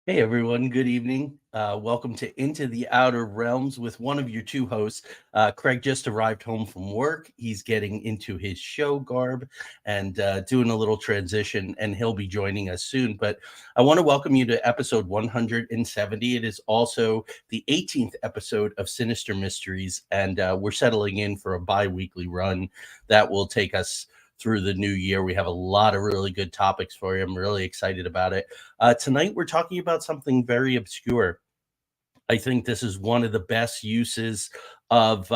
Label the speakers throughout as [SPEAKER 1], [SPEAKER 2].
[SPEAKER 1] Hey everyone, good evening. Welcome to Into the Outer Realms with one of your two hosts. Craig just arrived home from work. He's getting into his show garb and doing a little transition, and he'll be joining us soon. But I want to welcome you to episode 170. It is also the 18th episode of Sinister Mysteries, and we're settling in for a bi-weekly run that will take us through the new year. We have a lot of really good topics for you. I'm really excited about it. Tonight, we're talking about something very obscure. I think this is one of the best uses of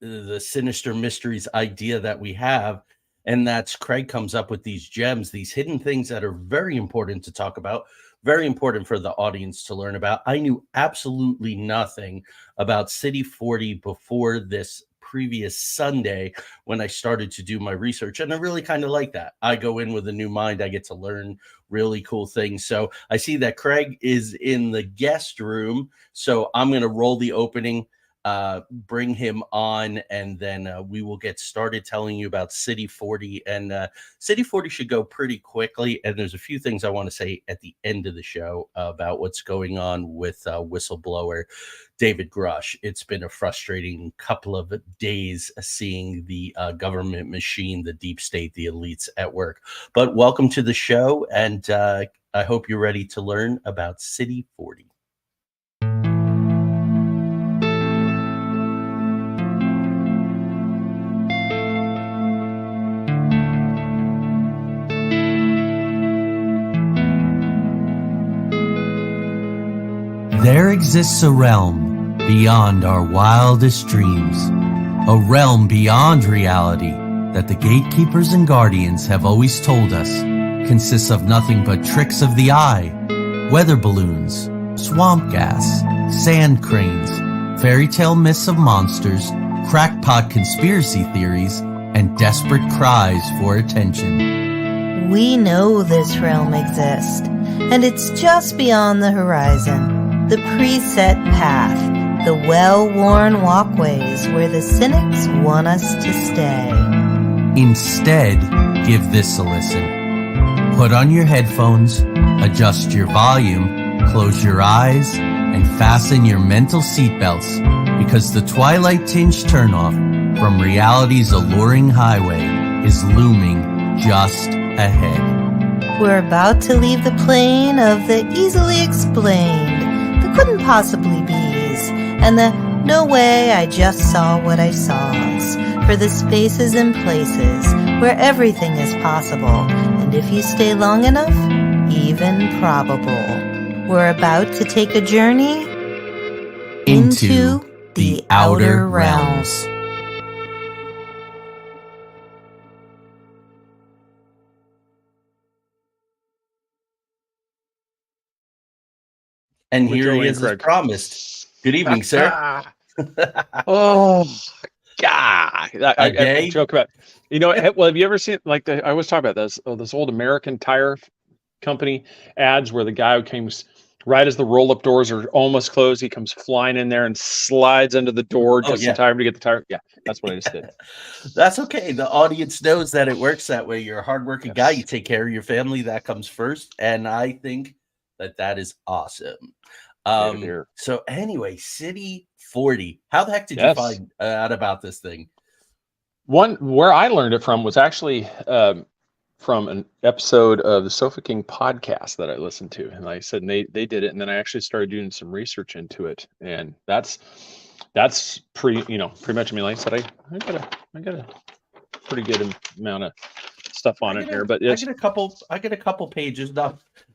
[SPEAKER 1] the Sinister Mysteries idea that we have. And that's Craig comes up with these gems, these hidden things that are very important to talk about, very important for the audience to learn about. I knew absolutely nothing about City 40 before this previous Sunday when I started to do my research. And I really kind of like that. I go in with a new mind. I get to learn really cool things. So I see that Craig is in the guest room. So I'm going to roll the opening, bring him on, and then we will get started telling you about City 40. And City 40 should go pretty quickly. And there's a few things I want to say at the end of the show about what's going on with whistleblower David Grush. It's been a frustrating couple of days seeing the government machine, the deep state, the elites at work. But welcome to the show, and I hope you're ready to learn about City 40.
[SPEAKER 2] There exists a realm beyond our wildest dreams, a realm beyond reality that the gatekeepers and guardians have always told us consists of nothing but tricks of the eye, weather balloons, swamp gas, sand cranes, fairy tale myths of monsters, crackpot conspiracy theories, and desperate cries for attention.
[SPEAKER 3] We know this realm exists, and it's just beyond the horizon. The preset path, the well-worn walkways where the cynics want us to stay.
[SPEAKER 2] Instead, give this a listen. Put on your headphones, adjust your volume, close your eyes, and fasten your mental seatbelts, because the twilight-tinged turnoff from reality's alluring highway is looming just ahead.
[SPEAKER 3] We're about to leave the plane of the easily explained, couldn't possibly be's, and the no way I just saw what I saw's, for the spaces and places where everything is possible, and if you stay long enough, even probable. We're about to take a journey into the outer realms.
[SPEAKER 1] And here he is as promised. Good evening, sir.
[SPEAKER 4] Oh, God. I joke about, well, have you ever seen, like, I always talk about this old American tire company ads where the guy who comes right as the roll-up doors are almost closed, he comes flying in there and slides under the door just in time to get the tire. Yeah, that's what I just did.
[SPEAKER 1] That's okay. The audience knows that it works that way. You're a hardworking guy. You take care of your family. That comes first. And I think that is awesome. So anyway, City 40. How the heck did you find out about this thing?
[SPEAKER 4] One where I learned it from was actually from an episode of the Sofa King podcast that I listened to, and like I said, they did it, and then I actually started doing some research into it, and that's pretty much. I mean, like I said, I got a pretty good amount of stuff on it here, but
[SPEAKER 1] I get a couple pages,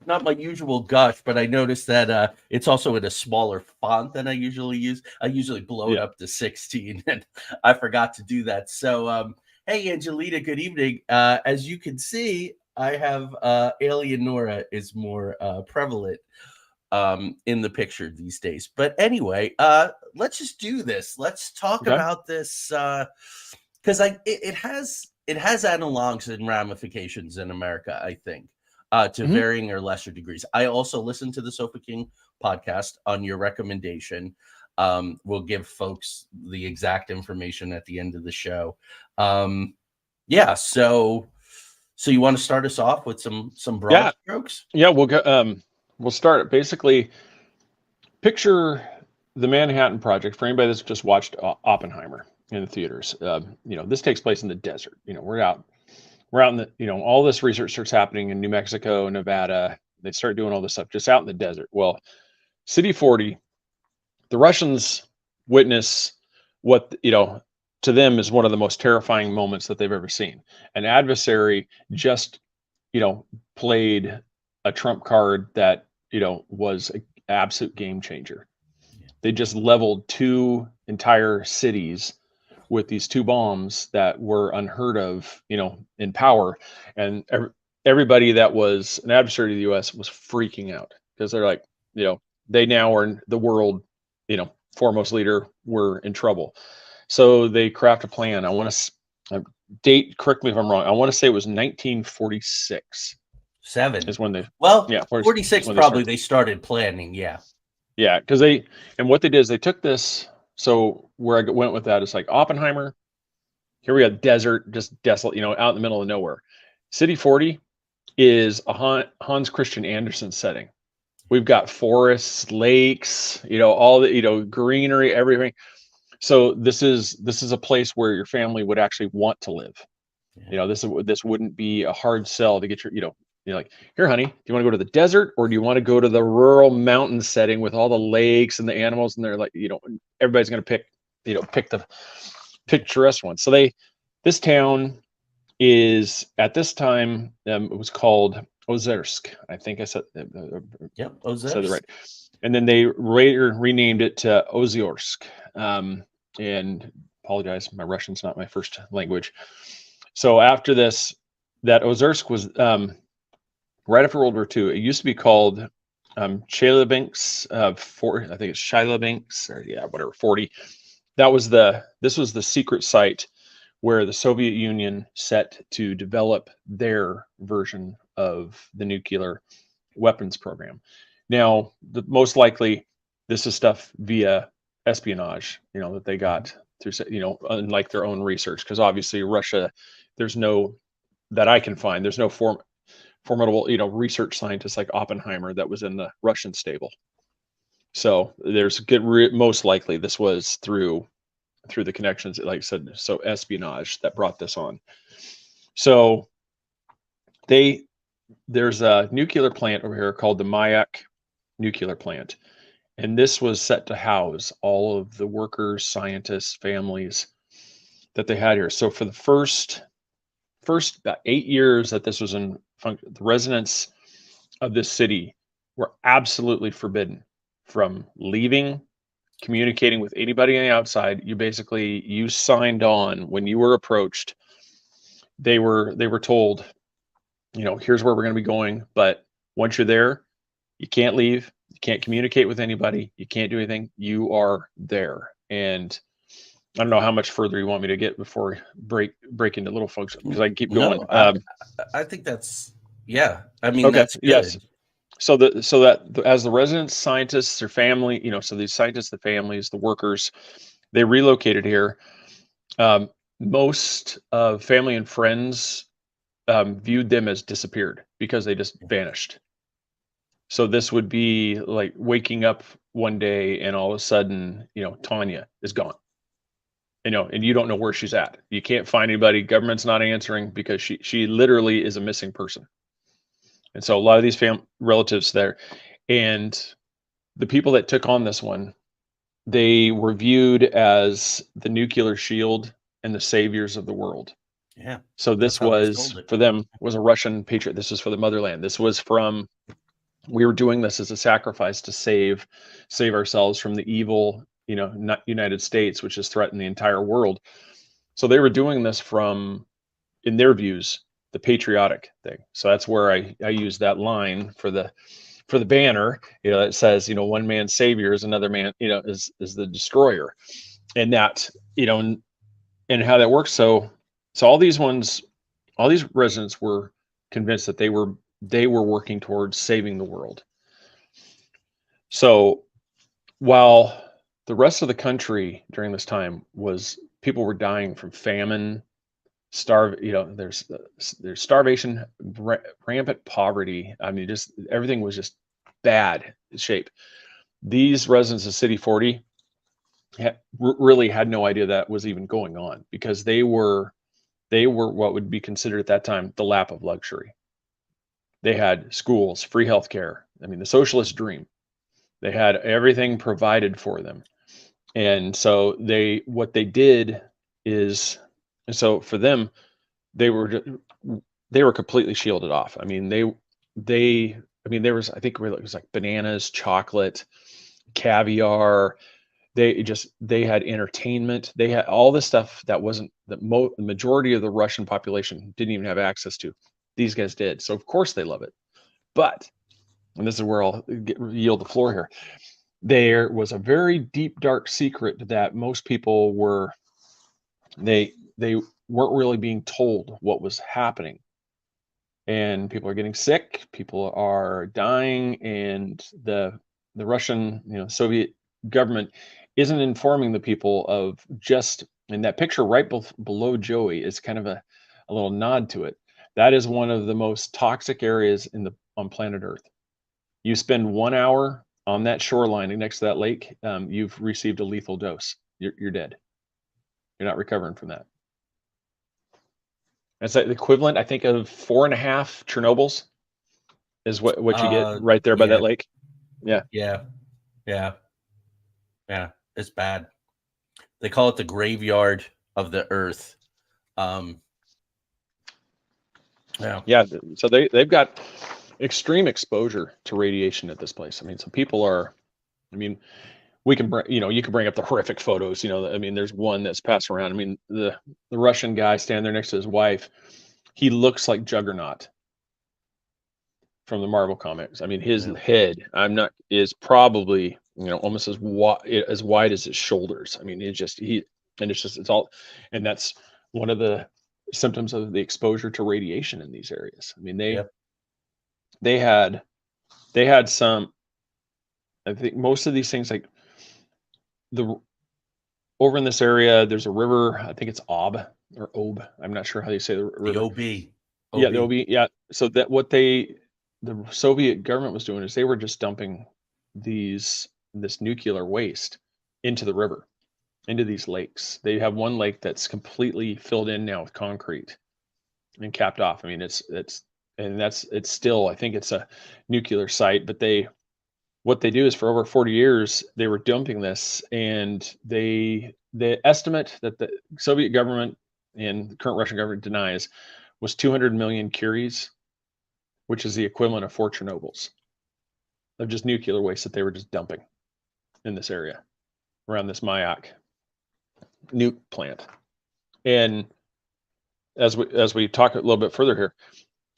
[SPEAKER 1] not my usual gush, but I noticed that it's also in a smaller font than I usually use. I usually blow it up to 16, and I forgot to do that. So hey Angelita, good evening. As you can see, I have Alien Nora is more prevalent in the picture these days. But anyway, let's just do this. Let's talk about this because it has analogs and ramifications in America, I think, to varying or lesser degrees. I also listen to the Sofa King podcast on your recommendation. We'll give folks the exact information at the end of the show. So you want to start us off with some broad strokes?
[SPEAKER 4] Yeah, we'll go. we'll start basically. Picture the Manhattan Project for anybody that's just watched Oppenheimer in the theaters. This takes place in the desert. We're out in the, all this research starts happening in New Mexico, Nevada. They start doing all this stuff just out in the desert. Well, City 40, the Russians witness what, to them is one of the most terrifying moments that they've ever seen. An adversary just, played a trump card that, was an absolute game changer. They just leveled 2 entire cities with these 2 bombs that were unheard of, in power. And everybody that was an adversary to the U.S. was freaking out because they're like, they now are the world, foremost leader. We're in trouble. So they craft a plan. I want to date, correct me if I'm wrong. I want to say it was 1946.
[SPEAKER 1] 7
[SPEAKER 4] is when they,
[SPEAKER 1] well,
[SPEAKER 4] yeah,
[SPEAKER 1] 46 probably they started planning. Yeah.
[SPEAKER 4] Yeah, because what they did is they took this. So where I went with that is like Oppenheimer. Here we got desert, just desolate, out in the middle of nowhere. City 40 is a Hans Christian Andersen setting. We've got forests, lakes, all the, greenery, everything. So this is a place where your family would actually want to live.
[SPEAKER 1] Yeah.
[SPEAKER 4] This wouldn't be a hard sell to get your, you're like, here, honey, do you want to go to the desert or do you want to go to the rural mountain setting with all the lakes and the animals? And they're like, everybody's going to pick the picturesque one. So this town is at this time, it was called Ozersk. I think I said,
[SPEAKER 1] Yep, Ozersk.
[SPEAKER 4] said it right. And then they later renamed it to Oziorsk. And apologize, my Russian's not my first language. So after this, that Ozersk was, right after World War II, it used to be called Chelyabinsk, I think it's Chelyabinsk, or whatever, 40. This was the secret site where the Soviet Union set to develop their version of the nuclear weapons program. Now, most likely, this is stuff via espionage, that they got through, unlike their own research, because obviously Russia, that I can find, there's no formidable, research scientist like Oppenheimer that was in the Russian stable. So there's most likely this was through the connections, like I said, so espionage that brought this on. So there's a nuclear plant over here called the Mayak nuclear plant. And this was set to house all of the workers, scientists, families that they had here. So for the first about 8 years that this was in function, the residents of this city were absolutely forbidden from leaving, communicating with anybody on the outside. You signed on when you were approached. They were told, here's where we're going to be going, but once you're there, you can't leave, you can't communicate with anybody, you can't do anything. You are there. And I don't know how much further you want me to get before break into little function, because I can keep going.
[SPEAKER 1] I think that's, yeah. I mean,
[SPEAKER 4] okay,
[SPEAKER 1] that's good.
[SPEAKER 4] yes. So that as the residents, scientists, their family, so these scientists, the families, the workers, they relocated here. Most of family and friends viewed them as disappeared because they just vanished. So this would be like waking up one day and all of a sudden, Tanya is gone. And you don't know where she's at. You can't find anybody. Government's not answering because she literally is a missing person. And so a lot of these relatives there, and the people that took on this one, they were viewed as the nuclear shield and the saviors of the world.
[SPEAKER 1] Yeah.
[SPEAKER 4] So this was, for them, was a Russian patriot. This was for the motherland. This was we were doing this as a sacrifice to save ourselves from the evil, not United States, which has threatened the entire world. So they were doing this from, in their views, the patriotic thing. So that's where I use that line for the banner, that says, one man's savior is another man, is the destroyer. And that, and how that works. So all these residents were convinced that they were working towards saving the world. So while the rest of the country during this time people were dying from famine, there's starvation, rampant poverty. I mean, just everything was just bad shape. These residents of City 40 really had no idea that was even going on, because they were what would be considered at that time the lap of luxury. They had schools, free healthcare. I mean, the socialist dream. They had everything provided for them. And so what they did is, and so for them, they were completely shielded off. I mean, there was, I think it was like bananas, chocolate, caviar. They had entertainment. They had all this stuff that wasn't the majority of the Russian population didn't even have access to. These guys did. So of course they love it. But, and this is where I'll yield the floor here, there was a very deep, dark secret that most people they weren't really being told what was happening. And people are getting sick, people are dying, and the Russian, Soviet government isn't informing the people of just, and that picture right below Joey is kind of a little nod to it. That is one of the most toxic areas on planet Earth. You spend 1 hour on that shoreline next to that lake, you've received a lethal dose. You're dead. You're not recovering from that. It's the equivalent, I think, of 4.5 Chernobyls is what you get right there by that lake. Yeah.
[SPEAKER 1] It's bad. They call it the graveyard of the earth.
[SPEAKER 4] So they've got extreme exposure to radiation at this place. I mean, so people are, we can bring, you can bring up the horrific photos, there's one that's passed around. I mean, the Russian guy standing there next to his wife, he looks like Juggernaut from the Marvel comics. I mean, his head, is probably, almost as wide as his shoulders. I mean, and that's one of the symptoms of the exposure to radiation in these areas. I mean, they had some, I think most of these things, like over in this area, there's a river, I think it's Ob. I'm not sure how you say the river.
[SPEAKER 1] The OB.
[SPEAKER 4] Yeah, the OB. Yeah. So that what the Soviet government was doing is they were just dumping this nuclear waste into the river, into these lakes. They have one lake that's completely filled in now with concrete and capped off. I mean, it's still, I think it's a nuclear site, but what they do is for over 40 years, they were dumping this, and the estimate that the Soviet government and the current Russian government denies was 200 million curies, which is the equivalent of 4 Chernobyls of just nuclear waste that they were just dumping in this area around this Mayak nuke plant. And as we talk a little bit further here,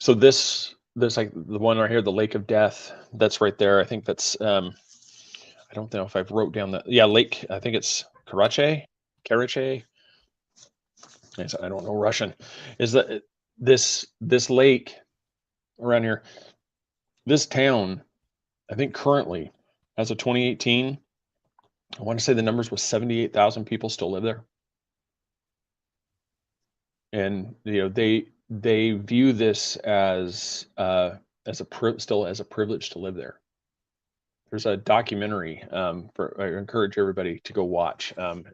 [SPEAKER 4] so this like the one right here, the Lake of Death, that's right there. I think that's I don't know if I've wrote down lake. I think it's Karache. I don't know Russian. Is that this lake around here? This town, I think currently, as of 2018, I want to say the numbers was 78,000 people still live there, and they view this as still as a privilege to live there. There's a documentary I encourage everybody to go watch. Do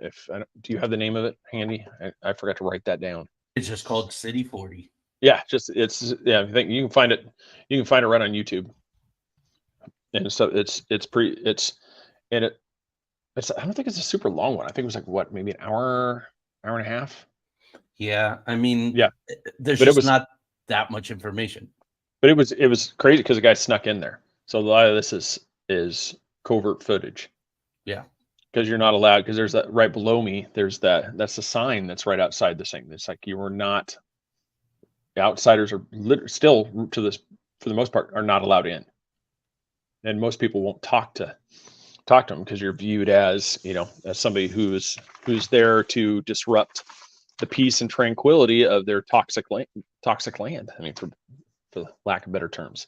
[SPEAKER 4] you have the name of it handy? I forgot to write that down.
[SPEAKER 1] It's just called City 40.
[SPEAKER 4] Yeah, I think you can find it. You can find it right on YouTube. And so I don't think it's a super long one. I think it was like maybe an hour and a half.
[SPEAKER 1] Yeah, I mean, there's not that much information.
[SPEAKER 4] But it was crazy because the guy snuck in there. So a lot of this is covert footage. Yeah, because you're not allowed. Because there's that right below me. That's the sign that's right outside this thing. It's like you are not. Outsiders are still for the most part are not allowed in, and most people won't talk to them because you're viewed as as somebody who's there to disrupt the peace and tranquility of their toxic land. I mean, for lack of better terms.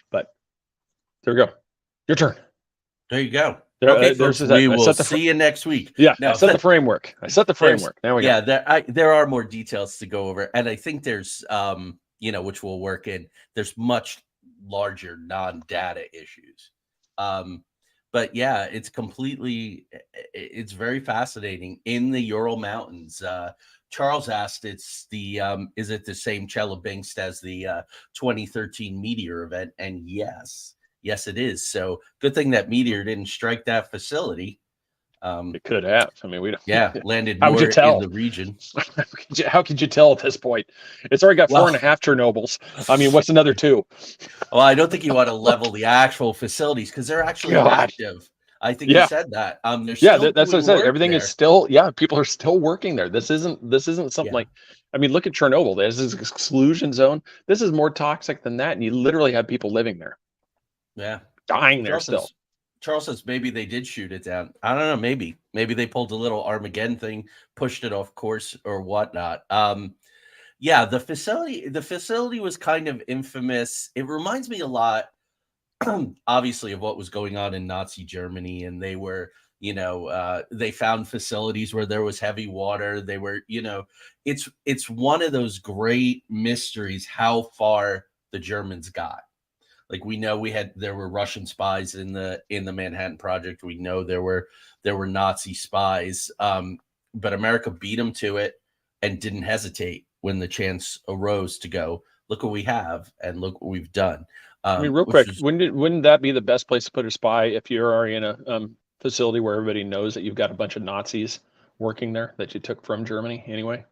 [SPEAKER 4] But there we go. Your turn.
[SPEAKER 1] There you go. Okay, folks, we will see you next week.
[SPEAKER 4] Yeah, I set the framework. Now we go.
[SPEAKER 1] There are more details to go over, and I think there's which we'll work in. There's much larger non-data issues. But yeah, it's very fascinating in the Ural Mountains. Charles asked, is it the same Chelyabinsk as the 2013 meteor event? And yes, it is. So good thing that meteor didn't strike that facility.
[SPEAKER 4] It could have. I mean, we don't.
[SPEAKER 1] Yeah, landed
[SPEAKER 4] How would
[SPEAKER 1] more
[SPEAKER 4] you tell?
[SPEAKER 1] in the region.
[SPEAKER 4] How could you tell at this point? It's already got
[SPEAKER 1] Well,
[SPEAKER 4] 4.5 Chernobyls. I mean, what's another 2?
[SPEAKER 1] Well, I don't think you want to level the actual facilities because they're actually
[SPEAKER 4] God.
[SPEAKER 1] active. I think you
[SPEAKER 4] Yeah.
[SPEAKER 1] said that. They're
[SPEAKER 4] Yeah,
[SPEAKER 1] still
[SPEAKER 4] that's what I
[SPEAKER 1] doing
[SPEAKER 4] said.
[SPEAKER 1] work
[SPEAKER 4] Everything is
[SPEAKER 1] there.
[SPEAKER 4] still, people are still working there. This isn't something
[SPEAKER 1] Yeah.
[SPEAKER 4] like, I mean, look at Chernobyl. This is exclusion zone. This is more toxic than that, and you literally have people living there,
[SPEAKER 1] Yeah.
[SPEAKER 4] dying there still.
[SPEAKER 1] Charles says maybe they did shoot it down. I don't know. Maybe they pulled a little Armageddon thing, pushed it off course or whatnot. Yeah, the facility was kind of infamous. It reminds me a lot, obviously, of what was going on in Nazi Germany, and they were, they found facilities where there was heavy water. They were, it's one of those great mysteries how far the Germans got. Like, we know there were Russian spies in the Manhattan Project. We know there were Nazi spies, but America beat them to it and didn't hesitate when the chance arose to go, look what we have and look what we've done.
[SPEAKER 4] I mean, real quick, wouldn't that be the best place to put a spy if you're already in a facility where everybody knows that you've got a bunch of Nazis working there that you took from Germany anyway?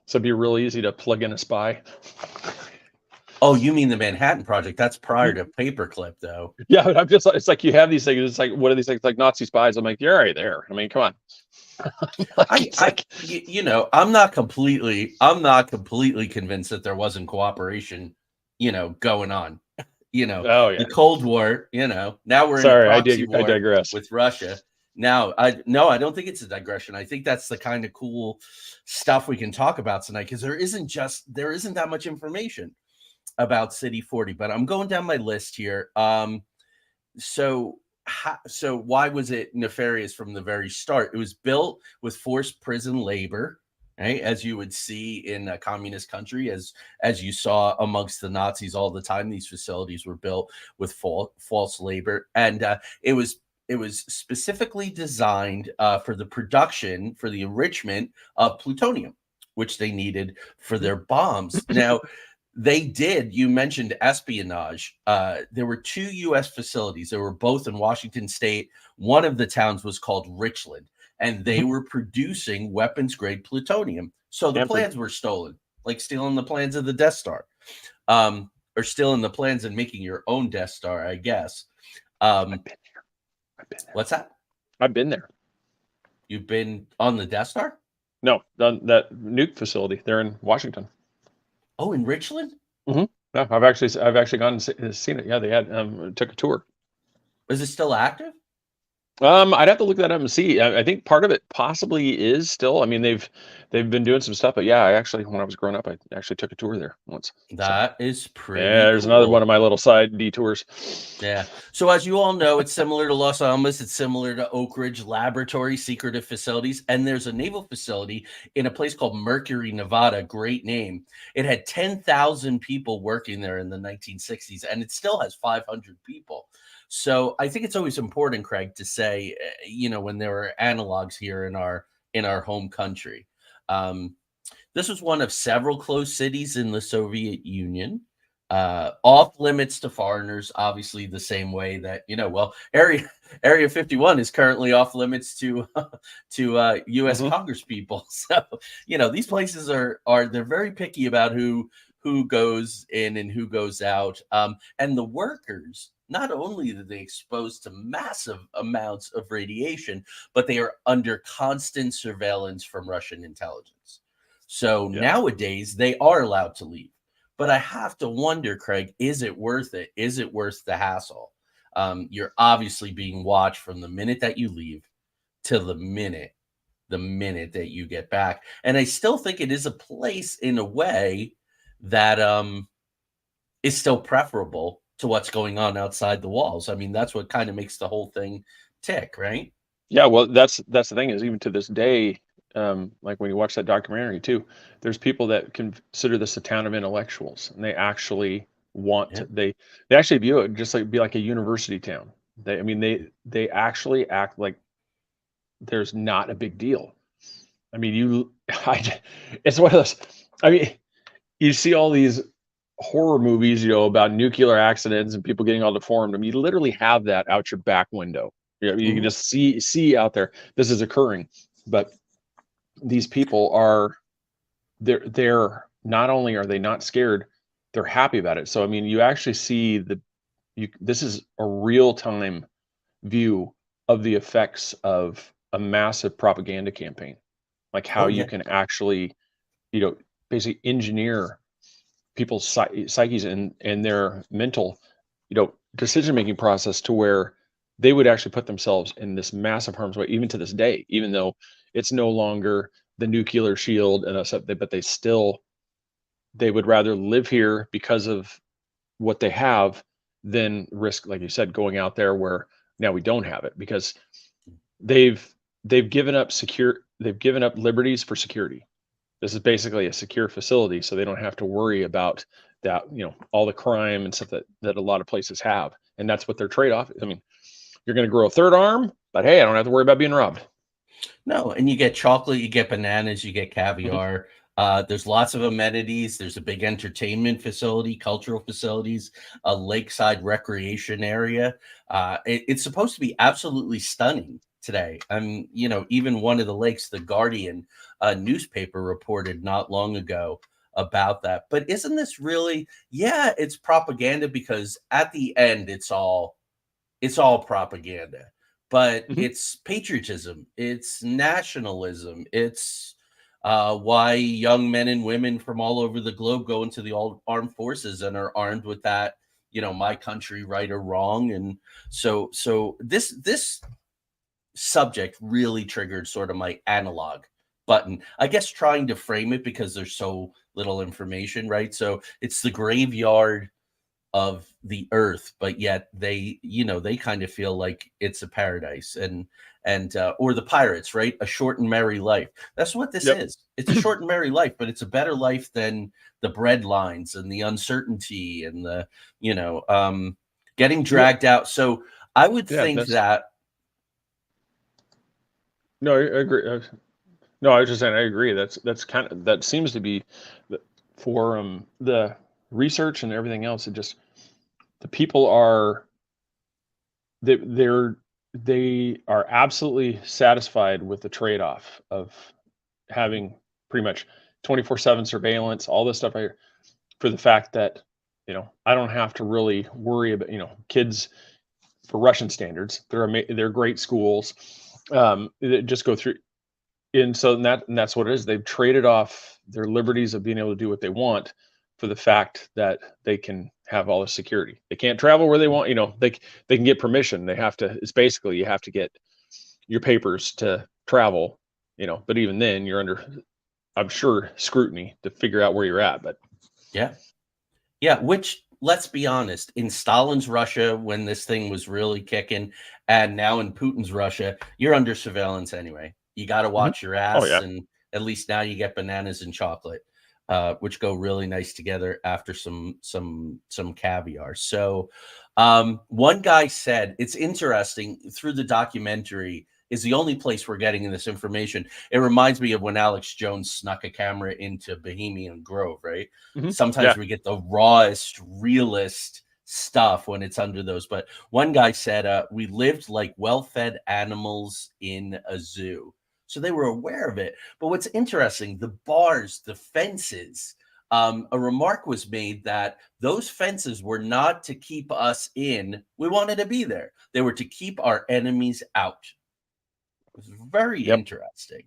[SPEAKER 4] So it'd be real easy to plug in a spy.
[SPEAKER 1] Oh, you mean the Manhattan Project? That's prior to Paperclip, though.
[SPEAKER 4] Yeah, but I'm just, it's like you have these things. It's like, what are these things? Like Nazi spies. I'm like, you're already there. I mean, come on.
[SPEAKER 1] I'm not completely convinced that there wasn't cooperation, going on.
[SPEAKER 4] Oh, yeah.
[SPEAKER 1] The Cold War. Now we're
[SPEAKER 4] Sorry,
[SPEAKER 1] in a proxy war
[SPEAKER 4] I digress
[SPEAKER 1] with Russia. Now, I don't think it's a digression. I think that's the kind of cool stuff we can talk about tonight, because there isn't that much information about City 40, but I'm going down my list here. So why was it nefarious from the very start? It was built with forced prison labor, right? As you would see in a communist country, as you saw amongst the Nazis all the time, these facilities were built with false labor, and it was specifically designed for the enrichment of plutonium, which they needed for their bombs. Now, you mentioned espionage. There were 2 U.S. facilities. They were both in Washington State. One of the towns was called Richland, and they were producing weapons-grade plutonium. So the plans were stolen, like stealing the plans of the Death Star, or stealing the plans and making your own Death Star, I guess.
[SPEAKER 4] I've been there.
[SPEAKER 1] What's that?
[SPEAKER 4] I've been there.
[SPEAKER 1] You've been on the Death Star?
[SPEAKER 4] No, that nuke facility. They're in Washington.
[SPEAKER 1] Oh, in Richland?
[SPEAKER 4] Mm-hmm. No, I've actually gone and seen it. Yeah, they had took a tour.
[SPEAKER 1] Is it still active?
[SPEAKER 4] I'd have to look that up and see. I think part of it possibly is still. I mean, they've been doing some stuff, but yeah, I actually, when I was growing up, I actually took a tour there once.
[SPEAKER 1] That is pretty.
[SPEAKER 4] Yeah, there's
[SPEAKER 1] cool.
[SPEAKER 4] another one of my little side detours.
[SPEAKER 1] Yeah. So as you all know, it's similar to Los Alamos. It's similar to Oak Ridge Laboratory, secretive facilities. And there's a naval facility in a place called Mercury, Nevada. Great name. It had 10,000 people working there in the 1960s, and it still has 500 people. So I think it's always important, Craig, to say, when there are analogs here in our home country. This was one of several closed cities in the Soviet Union, off limits to foreigners, obviously the same way that, Area 51 is currently off limits to U.S. Congress people. So, these places are they're very picky about who goes in and who goes out. And the workers, not only are they exposed to massive amounts of radiation, but they are under constant surveillance from Russian intelligence. So nowadays they are allowed to leave. But I have to wonder, Craig, is it worth it? Is it worth the hassle? You're obviously being watched from the minute that you leave till the minute that you get back. And I still think it is a place in a way that is still preferable to what's going on outside the walls. I mean, that's what kind of makes the whole thing tick, right?
[SPEAKER 4] Yeah, well, that's the thing, is even to this day, like when you watch that documentary too, there's people that consider this a town of intellectuals, and they actually want
[SPEAKER 1] Yeah.
[SPEAKER 4] to, they actually view it just like be like a university town. I mean, they actually act like there's not a big deal. I mean, it's one of those. I mean, you see all these horror movies, about nuclear accidents and people getting all deformed. I mean, you literally have that out your back window. You can
[SPEAKER 1] Mhm.
[SPEAKER 4] just see out there this is occurring. But these people they're not only are they not scared, they're happy about it. So I mean, you actually see this is a real time view of the effects of a massive propaganda campaign, like how
[SPEAKER 1] Oh
[SPEAKER 4] you
[SPEAKER 1] yeah.
[SPEAKER 4] can actually, you know, basically engineer people's psyches and their mental, decision making process to where they would actually put themselves in this massive harm's way, even to this day, even though it's no longer the nuclear shield and stuff, but they would rather live here because of what they have than risk, like you said, going out there where now we don't have it because they've they've given up liberties for security. This is basically a secure facility, so they don't have to worry about that, all the crime and stuff that a lot of places have. And that's what their trade-off is. I mean, you're going to grow a third arm, but hey, I don't have to worry about being robbed.
[SPEAKER 1] No, and you get chocolate, you get bananas, you get
[SPEAKER 4] Mhm.
[SPEAKER 1] caviar. There's lots of amenities. There's a big entertainment facility, cultural facilities, a lakeside recreation area. It's supposed to be absolutely stunning today. Even one of the lakes, the Guardian newspaper reported not long ago about that. But isn't this really? Yeah, it's propaganda because at the end, it's all propaganda, but
[SPEAKER 4] Mhm.
[SPEAKER 1] it's patriotism, it's nationalism, it's why young men and women from all over the globe go into the all armed forces and are armed with that, my country, right or wrong. And so this subject really triggered sort of my analog button, I guess, trying to frame it because there's so little information, right? So it's the graveyard of the earth, but yet they kind of feel like it's a paradise. And or the pirates, right? A short and merry life. That's what this
[SPEAKER 4] Yep.
[SPEAKER 1] is. It's a short and merry life, but it's a better life than the bread lines and the uncertainty and the getting
[SPEAKER 4] Well,
[SPEAKER 1] dragged out. So I would
[SPEAKER 4] yeah,
[SPEAKER 1] think that.
[SPEAKER 4] no, I agree. No, I was just saying, I agree. That seems to be for the research and everything else. It just, the people they, they're, they are absolutely satisfied with the trade-off of having pretty much 24/7 surveillance, all this stuff for the fact that, I don't have to really worry about, kids for Russian standards. They're great schools. That just go through. And that's what it is. They've traded off their liberties of being able to do what they want for the fact that they can have all the security. They can't travel where they want, they can get permission. It's basically, you have to get your papers to travel, but even then you're under, I'm sure, scrutiny to figure out where you're at. But
[SPEAKER 1] Yeah. Yeah, which, let's be honest, in Stalin's Russia, when this thing was really kicking, and now in Putin's Russia, you're under surveillance anyway. You got to
[SPEAKER 4] Mhm.
[SPEAKER 1] watch your
[SPEAKER 4] Oh
[SPEAKER 1] ass,
[SPEAKER 4] yeah.
[SPEAKER 1] and at least now you get bananas and chocolate, which go really nice together after some caviar. So, one guy said it's interesting through the documentary. Is the only place we're getting this information. It reminds me of when Alex Jones snuck a camera into Bohemian Grove, right?
[SPEAKER 4] Mhm.
[SPEAKER 1] Sometimes
[SPEAKER 4] Yeah.
[SPEAKER 1] we get the rawest, realest stuff when it's under those. But one guy said, we lived like well-fed animals in a zoo. So they were aware of it. But what's interesting, the bars, the fences, a remark was made that those fences were not to keep us in. We wanted to be there. They were to keep our enemies out. It was very
[SPEAKER 4] Yep.
[SPEAKER 1] interesting.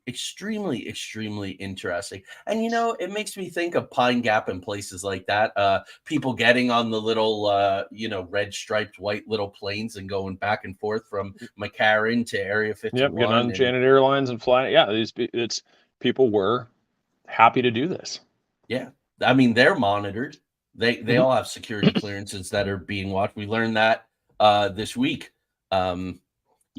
[SPEAKER 1] Extremely, extremely interesting. And it makes me think of Pine Gap and places like that. People getting on the little red striped white little planes and going back and forth from McCarran to Area
[SPEAKER 4] Yep. Getting
[SPEAKER 1] 51.
[SPEAKER 4] on
[SPEAKER 1] And
[SPEAKER 4] Janet Airlines and flying. Yeah. It's people were happy to do this.
[SPEAKER 1] yeah, I mean, they're monitored. They
[SPEAKER 4] Mhm.
[SPEAKER 1] all have security clearances that are being watched. We learned that this week.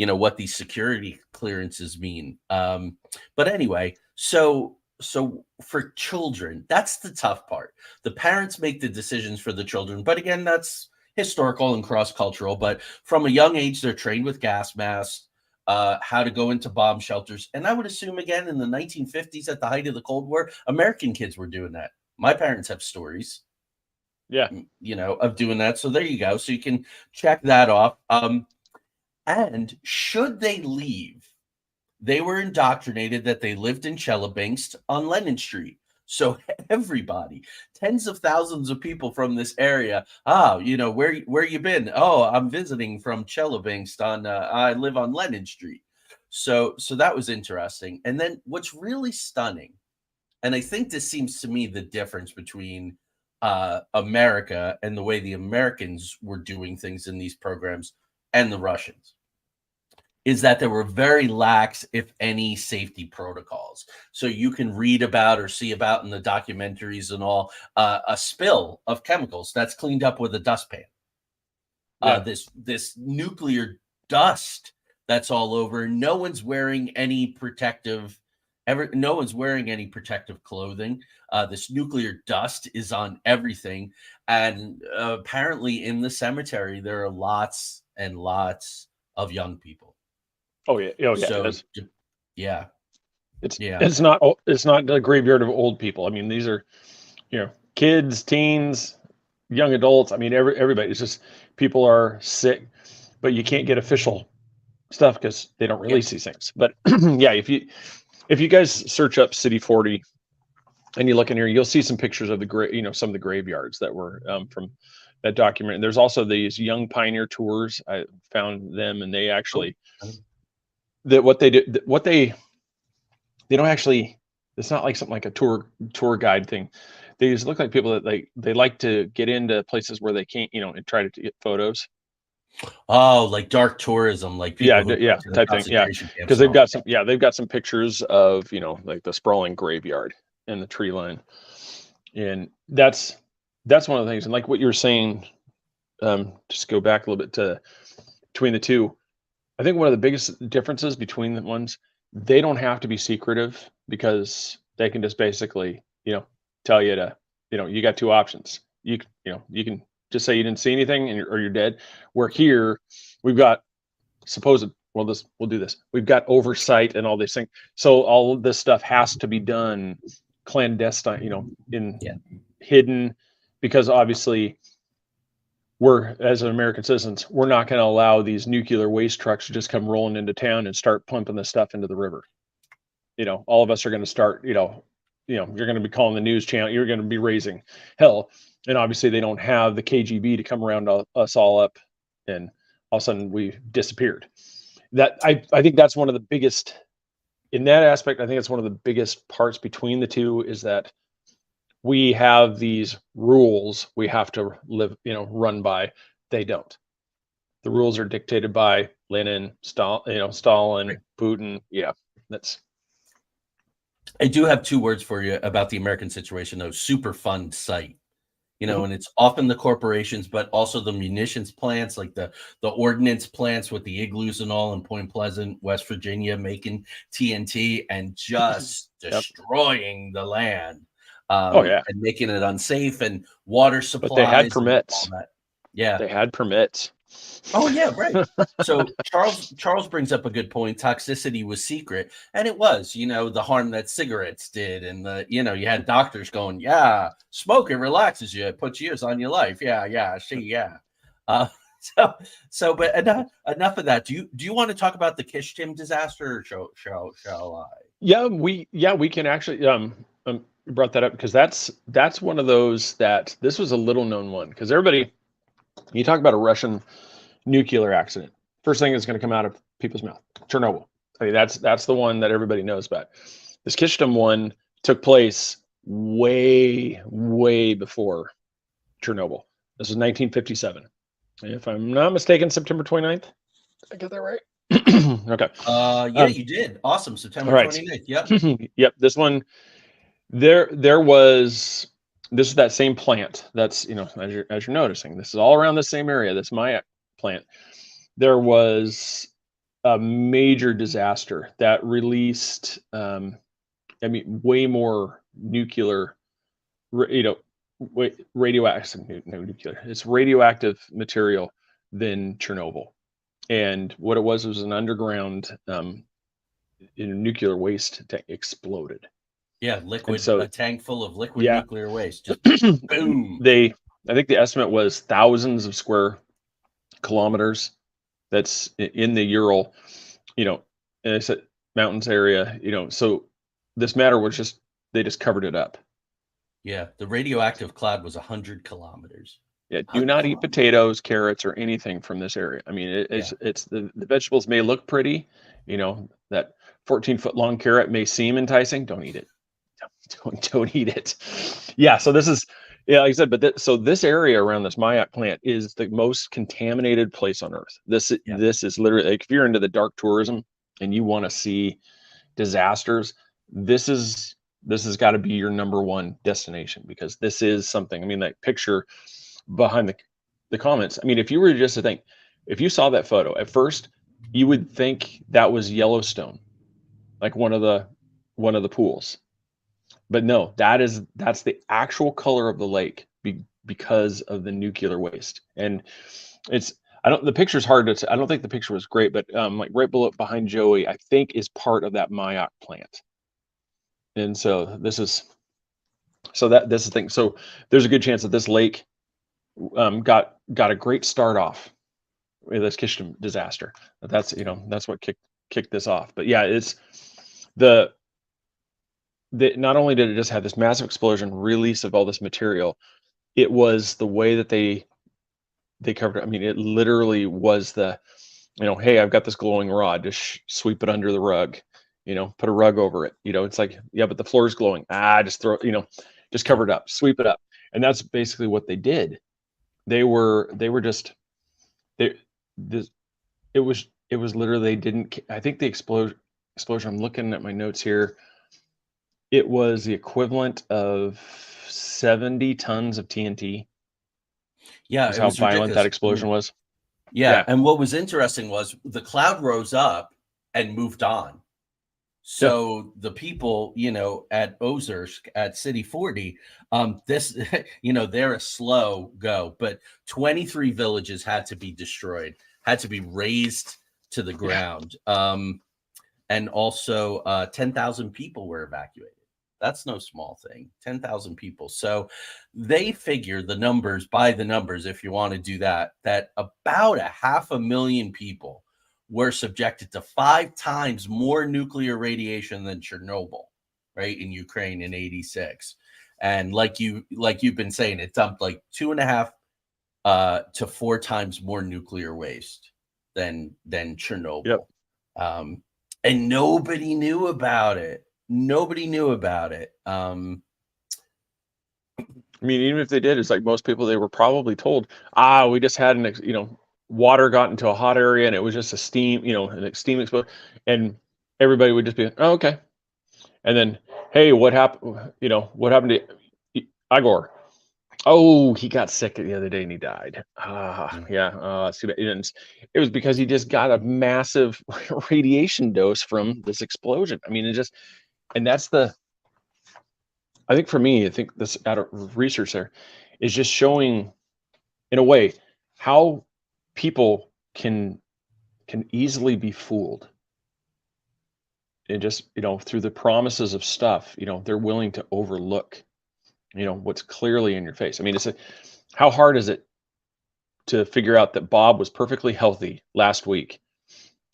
[SPEAKER 1] What these security clearances mean. But anyway, so so for children, that's the tough part. The parents make the decisions for the children, but again, that's historical and cross-cultural. But from a young age, they're trained with gas masks, how to go into bomb shelters. And I would assume again in the 1950s, at the height of the Cold War, American kids were doing that. My parents have stories,
[SPEAKER 4] Yeah.
[SPEAKER 1] of doing that. So there you go. So you can check that off. And should they leave, they were indoctrinated that they lived in Chelyabinsk on Lenin Street. So everybody, tens of thousands of people from this area, where you been? Oh, I'm visiting from Chelyabinsk I live on Lenin Street. So that was interesting. And then what's really stunning, and I think this seems to me the difference between America and the way the Americans were doing things in these programs and the Russians, is that there were very lax, if any, safety protocols. So you can read about or see about in the documentaries and all, a spill of chemicals that's cleaned up with a dustpan.
[SPEAKER 4] Yeah.
[SPEAKER 1] This nuclear dust that's all over. No one's wearing any protective clothing. This nuclear dust is on everything. And apparently in the cemetery, there are lots and lots of young people.
[SPEAKER 4] Oh yeah. Oh yeah.
[SPEAKER 1] So,
[SPEAKER 4] yeah.
[SPEAKER 1] yeah.
[SPEAKER 4] It's not the graveyard of old people. I mean, these are, kids, teens, young adults. I mean, everybody. It's just people are sick, but you can't get official stuff because they don't release these things. But yeah, if you guys search up City 40 and you look in here, you'll see some pictures of some of the graveyards that were from that document. And there's also these Young Pioneer Tours. I found them, and they actually they don't actually. It's not like something like a tour guide thing. They just look like people that they like to get into places where they can't, and try to get photos.
[SPEAKER 1] Oh, like dark tourism, like people
[SPEAKER 4] type thing, because they've got some pictures of like the sprawling graveyard and the tree line, and that's one of the things. And like what you were saying, just go back a little bit to between the two. I think one of the biggest differences between the ones, they don't have to be secretive because they can just basically tell you to you got two options. You can just say you didn't see anything or you're dead. Where here we've got we'll do this. We've got oversight and all these things. So all of this stuff has to be done clandestine, hidden, because obviously we're, as American citizens, we're not going to allow these nuclear waste trucks to just come rolling into town and start pumping this stuff into the river. All of us are going to start, you're going to be calling the news channel. You're going to be raising hell. And obviously they don't have the KGB to come around us all up, and all of a sudden we disappeared. That I think that's one of the biggest, in that aspect, I think it's one of the biggest parts between the two, is that we have these rules we have to live, run by. They don't. The rules are dictated by Lenin, Stalin,
[SPEAKER 1] Right.
[SPEAKER 4] Putin. Yeah,
[SPEAKER 1] I do have two words for you about the American situation, though. Superfund site.
[SPEAKER 4] Mhm.
[SPEAKER 1] And it's often the corporations, but also the munitions plants, like the ordnance plants with the igloos and all in Point Pleasant, West Virginia, making TNT and just destroying the land. And making it unsafe, and water supplies.
[SPEAKER 4] But they had permits.
[SPEAKER 1] Yeah,
[SPEAKER 4] they had permits.
[SPEAKER 1] Oh yeah, right. So Charles brings up a good point. Toxicity was secret, and it was, the harm that cigarettes did, and you had doctors going, "Yeah, smoke, it relaxes you, it puts years on your life." Yeah. But enough of that. Do you want to talk about the Kishtim disaster, or shall I?
[SPEAKER 4] Yeah, we can actually. Brought that up because that's one of those that this was a little known one, because everybody, you talk about a Russian nuclear accident, first thing that's going to come out of people's mouth, Chernobyl. I mean, that's the one that everybody knows about. This Kishtim one took place way before Chernobyl. This was 1957, if I'm not mistaken. September 29th. Did I get that right? Okay.
[SPEAKER 1] Yeah, you did. Awesome. September 29th. Yep.
[SPEAKER 4] Yep. This one. There was, this is that same plant that's, as you're noticing, this is all around the same area, this Mayak plant. There was a major disaster that released I mean, way more nuclear, radioactive, no nuclear. It's radioactive material than Chernobyl. And what it was an underground nuclear waste tank exploded.
[SPEAKER 1] Yeah,
[SPEAKER 4] And
[SPEAKER 1] a
[SPEAKER 4] so,
[SPEAKER 1] tank full of liquid
[SPEAKER 4] yeah,
[SPEAKER 1] nuclear waste, just boom.
[SPEAKER 4] I think the estimate was thousands of square kilometers that's in the Ural, and it's a mountains area, so this matter was they just covered it up.
[SPEAKER 1] Yeah, the radioactive cloud was 100 kilometers.
[SPEAKER 4] Yeah, do
[SPEAKER 1] 100
[SPEAKER 4] not eat
[SPEAKER 1] kilometers.
[SPEAKER 4] potatoes, carrots, or anything from this area. I mean,
[SPEAKER 1] Yeah.
[SPEAKER 4] it's the vegetables may look pretty, that 14-foot long carrot may seem enticing. Don't eat it. Don't eat it. Yeah, so this is, yeah, like I said, but so this area around this Mayak plant is the most contaminated place on Earth. This is literally, like, if you're into the dark tourism and you want to see disasters, this has got to be your number one destination, because this is something. I mean, that picture behind the comments. I mean, if you were just to think, if you saw that photo at first, you would think that was Yellowstone, like one of the pools. But no, that's the actual color of the lake because of the nuclear waste. And the picture's hard to, I don't think the picture was great, but like right behind Joey, I think is part of that Mayak plant. And so this is the thing. So there's a good chance that this lake got a great start off with this Kishtim disaster. That's what kicked this off. But yeah, it's not only did it just have this massive explosion, release of all this material, it was the way that they covered it. I mean, it literally was hey, I've got this glowing rod, just sweep it under the rug, put a rug over it. It's like, yeah, but the floor is glowing. Just throw, just cover it up, sweep it up. And that's basically what they did. It was literally, they didn't, I think the explosion, I'm looking at my notes here, it was the equivalent of 70 tons of TNT.
[SPEAKER 1] Yeah,
[SPEAKER 4] Is
[SPEAKER 1] it
[SPEAKER 4] how
[SPEAKER 1] was
[SPEAKER 4] violent
[SPEAKER 1] ridiculous.
[SPEAKER 4] that explosion was.
[SPEAKER 1] Yeah, and what was interesting was the cloud rose up and moved on. So the people, at Ozersk, at City 40, this, they're a slow go, but 23 villages had to be destroyed, had to be razed to the ground. And also 10,000 people were evacuated. That's no small thing, 10,000 people. So they figure by the numbers, if you want to do that about 500,000 people were subjected to 5 times more nuclear radiation than Chernobyl, right, in Ukraine in 86. And like you've been saying, it dumped like 2.5 to 4 times more nuclear waste than Chernobyl.
[SPEAKER 4] Yep.
[SPEAKER 1] And nobody knew about it. I
[SPEAKER 4] mean, even if they did, it's like most people, they were probably told, we just had water got into a hot area and it was just a steam, an steam explosion, and everybody would just be, oh, okay. And then, hey, what happened? What happened to Igor? Oh, he got sick the other day and he died. Yeah. It was because he just got a massive radiation dose from this explosion. I mean, and that's I think for me, I think this out of research there is just showing, in a way, how people can easily be fooled. And just, through the promises of stuff, they're willing to overlook, what's clearly in your face. I mean, how hard is it to figure out that Bob was perfectly healthy last week,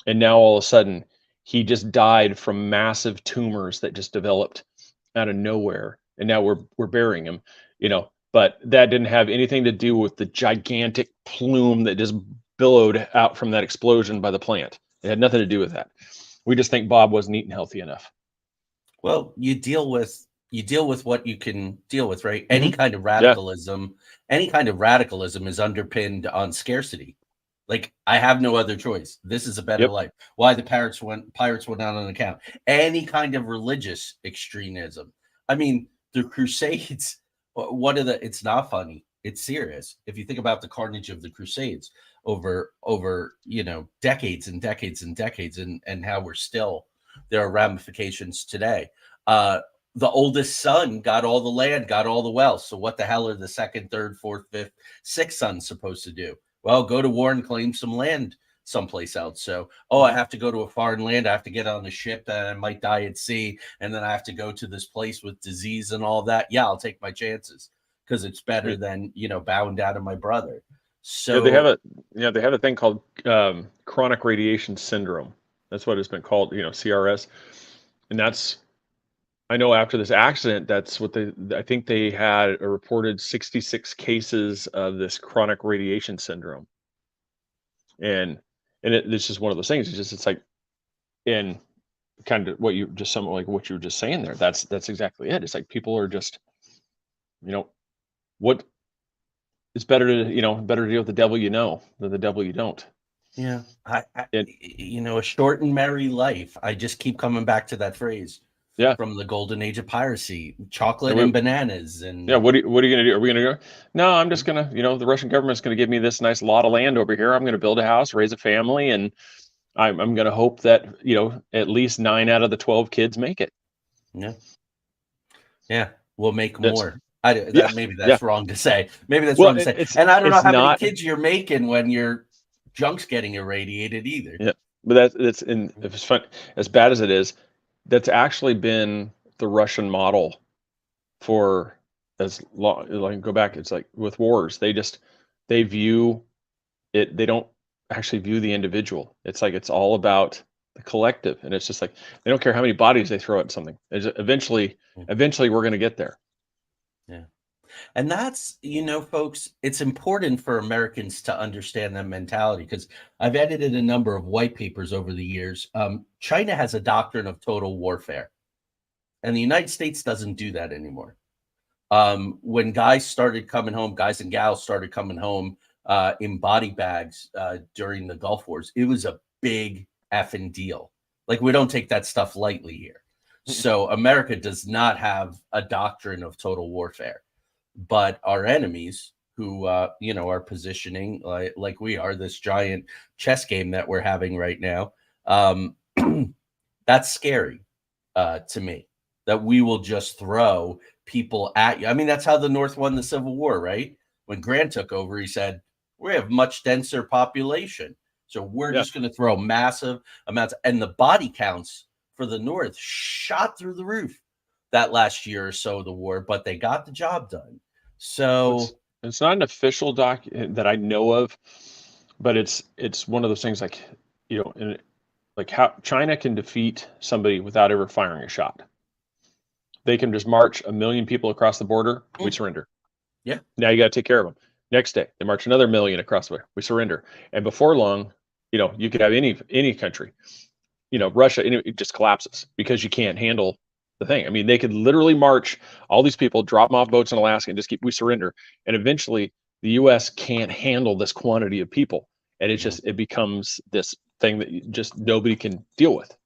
[SPEAKER 4] and now all of a sudden he just died from massive tumors that just developed out of nowhere, and now we're burying him, but that didn't have anything to do with the gigantic plume that just billowed out from that explosion by the plant. It had nothing to do with that. We just think Bob wasn't eating healthy enough.
[SPEAKER 1] Well, you deal with what you can deal with, right?
[SPEAKER 4] Mm-hmm.
[SPEAKER 1] Any kind of radicalism is underpinned on scarcity. Like, I have no other choice. This is a better life. Why the pirates went out on account. Any kind of religious extremism. I mean, the Crusades, it's not funny. It's serious. If you think about the carnage of the Crusades over decades and decades and decades, and how there are ramifications today. The oldest son got all the land, got all the wealth. So what the hell are the second, third, fourth, fifth, sixth sons supposed to do? Well, go to war and claim some land someplace else. So, I have to go to a foreign land. I have to get on a ship and I might die at sea. And then I have to go to this place with disease and all that. Yeah, I'll take my chances because it's better than, bowing down to my brother. So
[SPEAKER 4] they have a thing called chronic radiation syndrome. That's what it's been called, CRS. And I know after this accident, that's what I think they had reported 66 cases of this chronic radiation syndrome. And it's just one of those things. It's like, in kind of what you what you were just saying there. That's exactly it. It's like people are just, what it's better to deal with the devil than the devil you don't.
[SPEAKER 1] Yeah, a short and merry life. I just keep coming back to that phrase.
[SPEAKER 4] Yeah,
[SPEAKER 1] from the golden age of piracy, chocolate and bananas, and
[SPEAKER 4] what are you gonna do? Are we gonna go? No, I'm just gonna, the Russian government's gonna give me this nice lot of land over here. I'm gonna build a house, raise a family, and I'm gonna hope that at least 9 out of the 12 kids make it.
[SPEAKER 1] Yeah, we'll make more. Maybe that's wrong to say. Maybe that's wrong to say. And I don't know how many kids you're making when your junk's getting irradiated either.
[SPEAKER 4] Yeah, but if it's fun, as bad as it is, that's actually been the Russian model for as long. Like, go back, it's like with wars, they view it. They don't actually view the individual. It's like it's all about the collective, and it's just like they don't care how many bodies they throw at something. Eventually, we're going to get there.
[SPEAKER 1] Yeah. And that's, folks, it's important for Americans to understand that mentality, because I've edited a number of white papers over the years. China has a doctrine of total warfare, and the United States doesn't do that anymore. When guys and gals started coming home in body bags during the Gulf Wars, it was a big effing deal. Like, we don't take that stuff lightly here. So America does not have a doctrine of total warfare. But our enemies, who are positioning like we are, this giant chess game that we're having right now, that's scary to me. That we will just throw people at you. I mean, that's how the North won the Civil War, right? When Grant took over, he said, "We have much denser population, so we're just going to throw massive amounts." And the body counts for the North shot through the roof that last year or so of the war, but they got the job done. So
[SPEAKER 4] it's not an official doc that I know of, but it's one of those things like, like how China can defeat somebody without ever firing a shot. They can just march 1 million people across the border. We surrender.
[SPEAKER 1] Yeah.
[SPEAKER 4] Now you got to take care of them. Next day, they march another 1 million across the way. We surrender. And before long, you could have any country, Russia, it just collapses because you can't handle the thing. I mean, they could literally march all these people, drop them off boats in Alaska, and just we surrender. And eventually, the U.S. can't handle this quantity of people, and it becomes this thing that just nobody can deal with.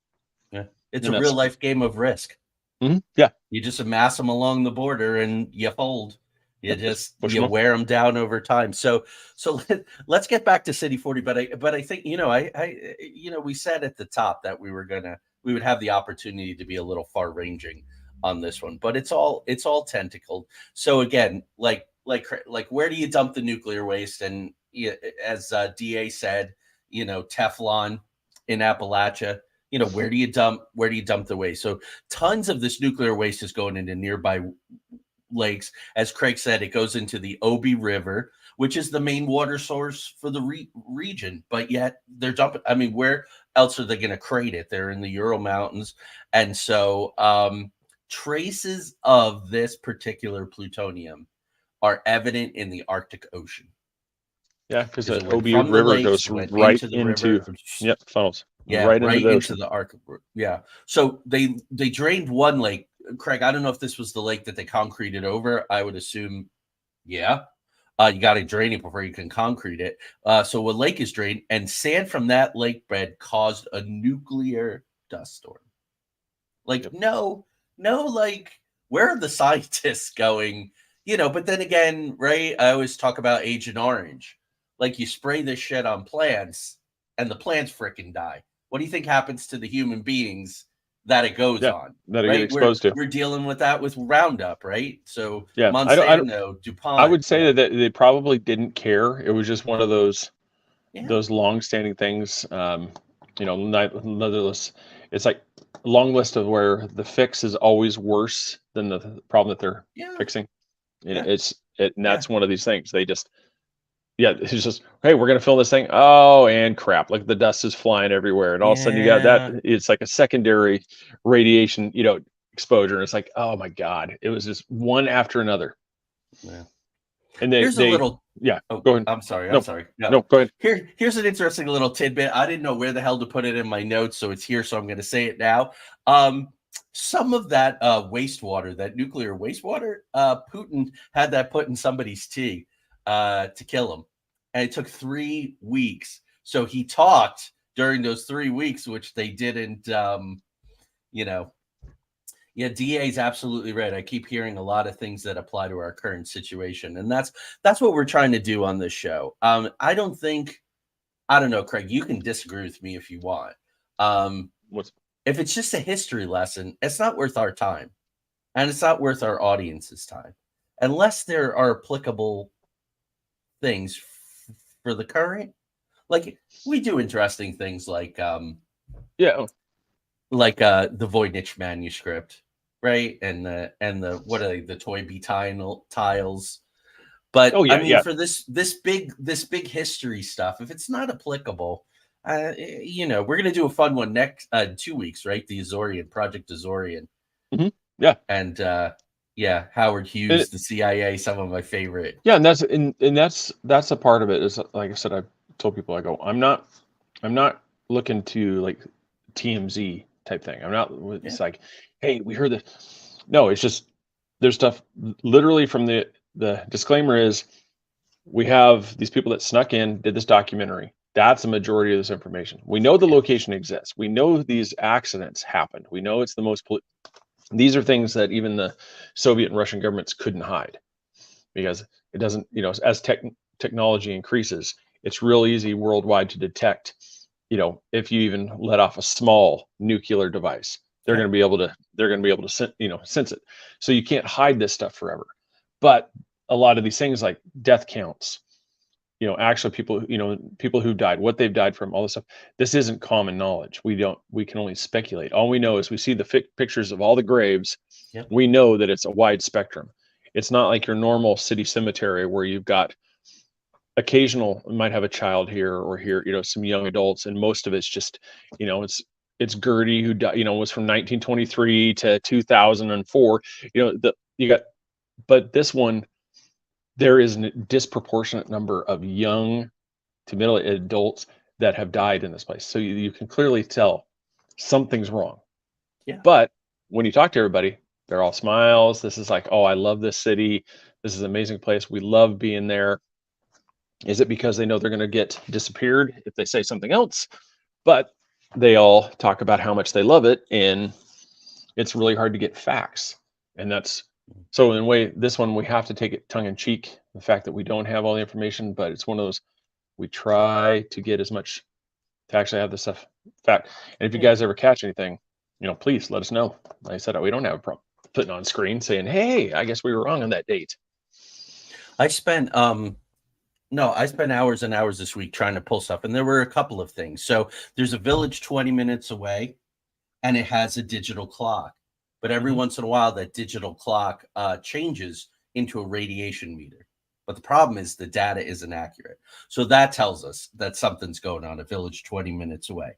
[SPEAKER 1] Yeah, it's a real life game of Risk.
[SPEAKER 4] Mm-hmm. Yeah,
[SPEAKER 1] you just amass them along the border, and you fold. You wear them down over time. So let's get back to City 40. But I think we said at the top that we would have the opportunity to be a little far ranging on this one, but it's all tentacled. So again, like where do you dump the nuclear waste? And as DA said, Teflon in Appalachia. Where do you dump the waste? So tons of this nuclear waste is going into nearby lakes. As Craig said, it goes into the Obi River, which is the main water source for the region. But yet they're dumping. I mean, where else are they going to create it? They're in the Ural Mountains. And so traces of this particular plutonium are evident in the Arctic Ocean.
[SPEAKER 4] Yeah, because the Obi River goes right into funnels.
[SPEAKER 1] Yeah, right into the Arctic. Yeah. So they drained one lake. Craig, I don't know if this was the lake that they concreted over. I would assume, yeah. You got to drain it before you can concrete it. So a lake is drained, and sand from that lake bed caused a nuclear dust storm. No, like, where are the scientists going? But then again, right? I always talk about Agent Orange. Like, you spray this shit on plants, and the plants freaking die. What do you think happens to the human beings that it goes
[SPEAKER 4] Yeah,
[SPEAKER 1] on,
[SPEAKER 4] that I get
[SPEAKER 1] right? We're
[SPEAKER 4] exposed to.
[SPEAKER 1] we're dealing with that with Roundup, right? So
[SPEAKER 4] Yeah,
[SPEAKER 1] Monsanto,
[SPEAKER 4] I
[SPEAKER 1] DuPont,
[SPEAKER 4] would say that they probably didn't care. It was just one of
[SPEAKER 1] yeah,
[SPEAKER 4] those long-standing things. Nonetheless, it's like a long list of where the fix is always worse than the problem that they're
[SPEAKER 1] yeah,
[SPEAKER 4] fixing. And
[SPEAKER 1] yeah,
[SPEAKER 4] and
[SPEAKER 1] yeah,
[SPEAKER 4] that's one of these things. They just, yeah, it's just, hey, we're gonna fill this thing. Oh, and crap, like the dust is flying everywhere, and all of a sudden you got that.
[SPEAKER 1] yeah.
[SPEAKER 4] It's like a secondary radiation, exposure, and it's like, oh my God, it was just one after another.
[SPEAKER 1] Yeah.
[SPEAKER 4] And
[SPEAKER 1] Here's a little.
[SPEAKER 4] yeah,
[SPEAKER 1] Oh,
[SPEAKER 4] go ahead.
[SPEAKER 1] I'm sorry. I'm
[SPEAKER 4] No,
[SPEAKER 1] sorry. No.
[SPEAKER 4] no, go ahead.
[SPEAKER 1] Here's an interesting little tidbit. I didn't know where the hell to put it in my notes, so it's here. So I'm going to say it now. Um, some of that wastewater, that nuclear wastewater, Putin had that put in somebody's tea to kill him, and it took 3 weeks. So he talked during those 3 weeks, which they didn't. You know, yeah, DA is absolutely right. I keep hearing a lot of things that apply to our current situation, and that's what we're trying to do on this show. I don't think, I don't know, Craig. You can disagree with me if you want.
[SPEAKER 4] What's
[SPEAKER 1] If it's just a history lesson, it's not worth our time, and it's not worth our audience's time, unless there are applicable things for the current. Like we do interesting things
[SPEAKER 4] yeah,
[SPEAKER 1] the Voynich manuscript, right? And the what are they, the Toynbee tiles. But
[SPEAKER 4] oh
[SPEAKER 1] I
[SPEAKER 4] yeah,
[SPEAKER 1] mean,
[SPEAKER 4] yeah.
[SPEAKER 1] for this big history stuff, if it's not applicable, we're gonna do a fun one next 2 weeks, right? The Azorian Project Azorian,
[SPEAKER 4] Hmm. Yeah,
[SPEAKER 1] and yeah, Howard
[SPEAKER 4] and
[SPEAKER 1] Hughes, the CIA, some of my favorite.
[SPEAKER 4] yeah, and that's a part of it. Is like I said, I told people, I go, I'm not looking to like TMZ type thing. I'm not.
[SPEAKER 1] Yeah,
[SPEAKER 4] It's like, hey, we heard this. No, it's just there's stuff literally from the disclaimer is we have these people that snuck in, did this documentary. That's a majority of this information. We know the
[SPEAKER 1] yeah,
[SPEAKER 4] location exists. We know these accidents happened. We know it's the most. These are things that even the Soviet and Russian governments couldn't hide because it doesn't. As technology increases, it's real easy worldwide to detect. If you even let off a small nuclear device, they're
[SPEAKER 1] yeah,
[SPEAKER 4] going to be able to. They're going to be able to sense it. So you can't hide this stuff forever. But a lot of these things like death counts, actually people who died, what they've died from, all this stuff, this isn't common knowledge. We can only speculate. All we know is we see the pictures of all the graves.
[SPEAKER 1] yeah,
[SPEAKER 4] We know that it's a wide spectrum. It's not like your normal city cemetery where you've got occasional, might have a child here or here, some young adults, and most of it's just, it's Gertie who died, was from 1923 to 2004. You got, but this one, there is a disproportionate number of young to middle adults that have died in this place. So you can clearly tell something's wrong.
[SPEAKER 1] yeah.
[SPEAKER 4] But when you talk to everybody, they're all smiles. This is like, oh, I love this city. This is an amazing place. We love being there. Is it because they know they're going to get disappeared if they say something else? But they all talk about how much they love it, and it's really hard to get facts. And that's so in a way, this one we have to take it tongue in cheek, the fact that we don't have all the information, but it's one of those we try to get as much to actually have this stuff fact. And if you
[SPEAKER 1] Yeah.
[SPEAKER 4] guys ever catch anything, please let us know. Like I said, we don't have a problem putting on screen saying, hey, I guess we were wrong on that date.
[SPEAKER 1] I spent No, I spent hours and hours this week trying to pull stuff, and there were a couple of things. So there's a village 20 minutes away, and it has a digital clock. But every
[SPEAKER 4] Mhm.
[SPEAKER 1] once in a while, that digital clock changes into a radiation meter. But the problem is the data isn't accurate. So that tells us that something's going on, a village 20 minutes away.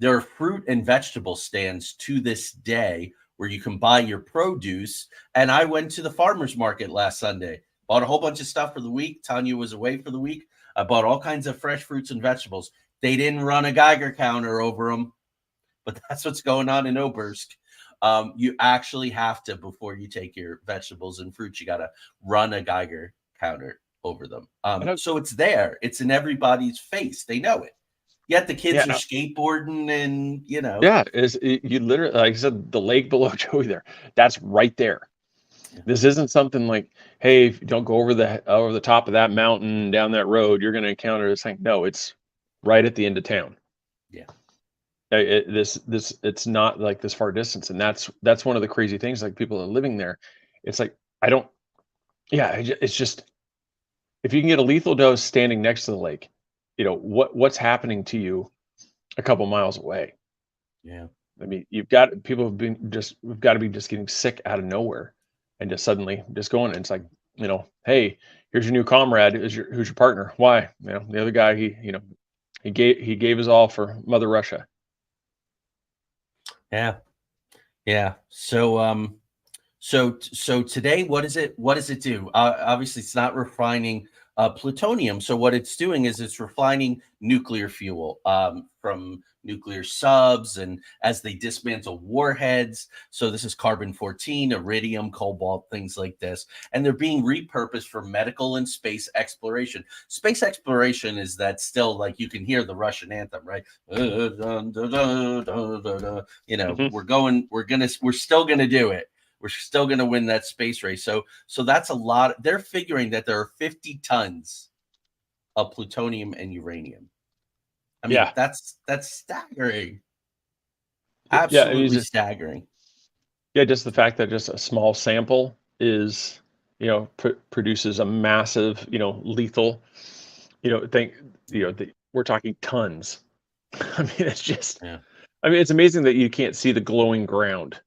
[SPEAKER 1] There are fruit and vegetable stands to this day where you can buy your produce. And I went to the farmer's market last Sunday, bought a whole bunch of stuff for the week. Tanya was away for the week. I bought all kinds of fresh fruits and vegetables. They didn't run a Geiger counter over them, but that's what's going on in Obersk. You actually have to, before you take your vegetables and fruits, you got to run a Geiger counter over them. So it's there. It's in everybody's face. They know it. Yet the kids are
[SPEAKER 4] Yeah,
[SPEAKER 1] skateboarding and,
[SPEAKER 4] yeah. You literally, like I said, the lake below Joey there, that's right there.
[SPEAKER 1] Yeah.
[SPEAKER 4] This isn't something like, hey, if you don't go over the top of that mountain down that road, you're going to encounter this thing. No, it's right at the end of town.
[SPEAKER 1] Yeah.
[SPEAKER 4] It's not like this far distance, and that's one of the crazy things. Like people are living there, it's like I don't. Yeah, it's just if you can get a lethal dose standing next to the lake, what's happening to you a couple miles away.
[SPEAKER 1] Yeah.
[SPEAKER 4] I mean, you've got people have been just we've got to be just getting sick out of nowhere, and just suddenly just going. And it's like, hey, here's your new comrade. Who's your partner? Why? The other guy. He gave his all for Mother Russia.
[SPEAKER 1] Yeah. Yeah. So today, what is it? What does it do? Obviously, it's not refining plutonium. So what it's doing is it's refining nuclear fuel from nuclear subs, and as they dismantle warheads. So this is carbon-14, iridium, cobalt, things like this, and they're being repurposed for medical and space exploration. Space exploration is that still like you can hear the Russian anthem, right?
[SPEAKER 4] Hmm.
[SPEAKER 1] We're still gonna do it. We're still going to win that space race. So that's a lot. They're figuring that there are 50 tons of plutonium and uranium. I mean,
[SPEAKER 4] Yeah,
[SPEAKER 1] that's staggering.
[SPEAKER 4] yeah. I mean,
[SPEAKER 1] Absolutely staggering.
[SPEAKER 4] yeah, just the fact that just a small sample is, produces a massive, lethal, thing. We're talking tons. I mean, it's just.
[SPEAKER 1] Yeah.
[SPEAKER 4] I mean, it's amazing that you can't see the glowing ground.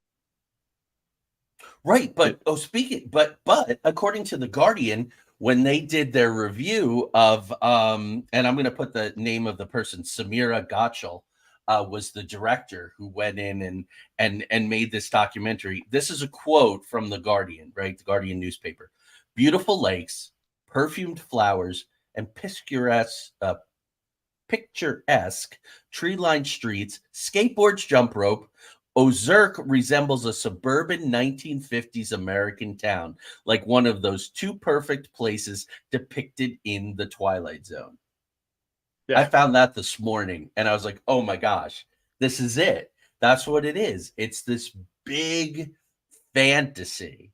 [SPEAKER 1] Right,
[SPEAKER 4] It,
[SPEAKER 1] but according to the Guardian, when they did their review of and I'm going to put the name of the person, Samira Gotchal, was the director who went in and made this documentary. This is a quote from the Guardian, right? The Guardian newspaper. Beautiful lakes, perfumed flowers, and picturesque tree-lined streets, skateboards, jump rope. Ozerk resembles a suburban 1950s American town, like one of those two perfect places depicted in The Twilight Zone. I
[SPEAKER 4] yeah.
[SPEAKER 1] found that this morning and I was like, oh my gosh, this is it. That's what it is. It's this big fantasy,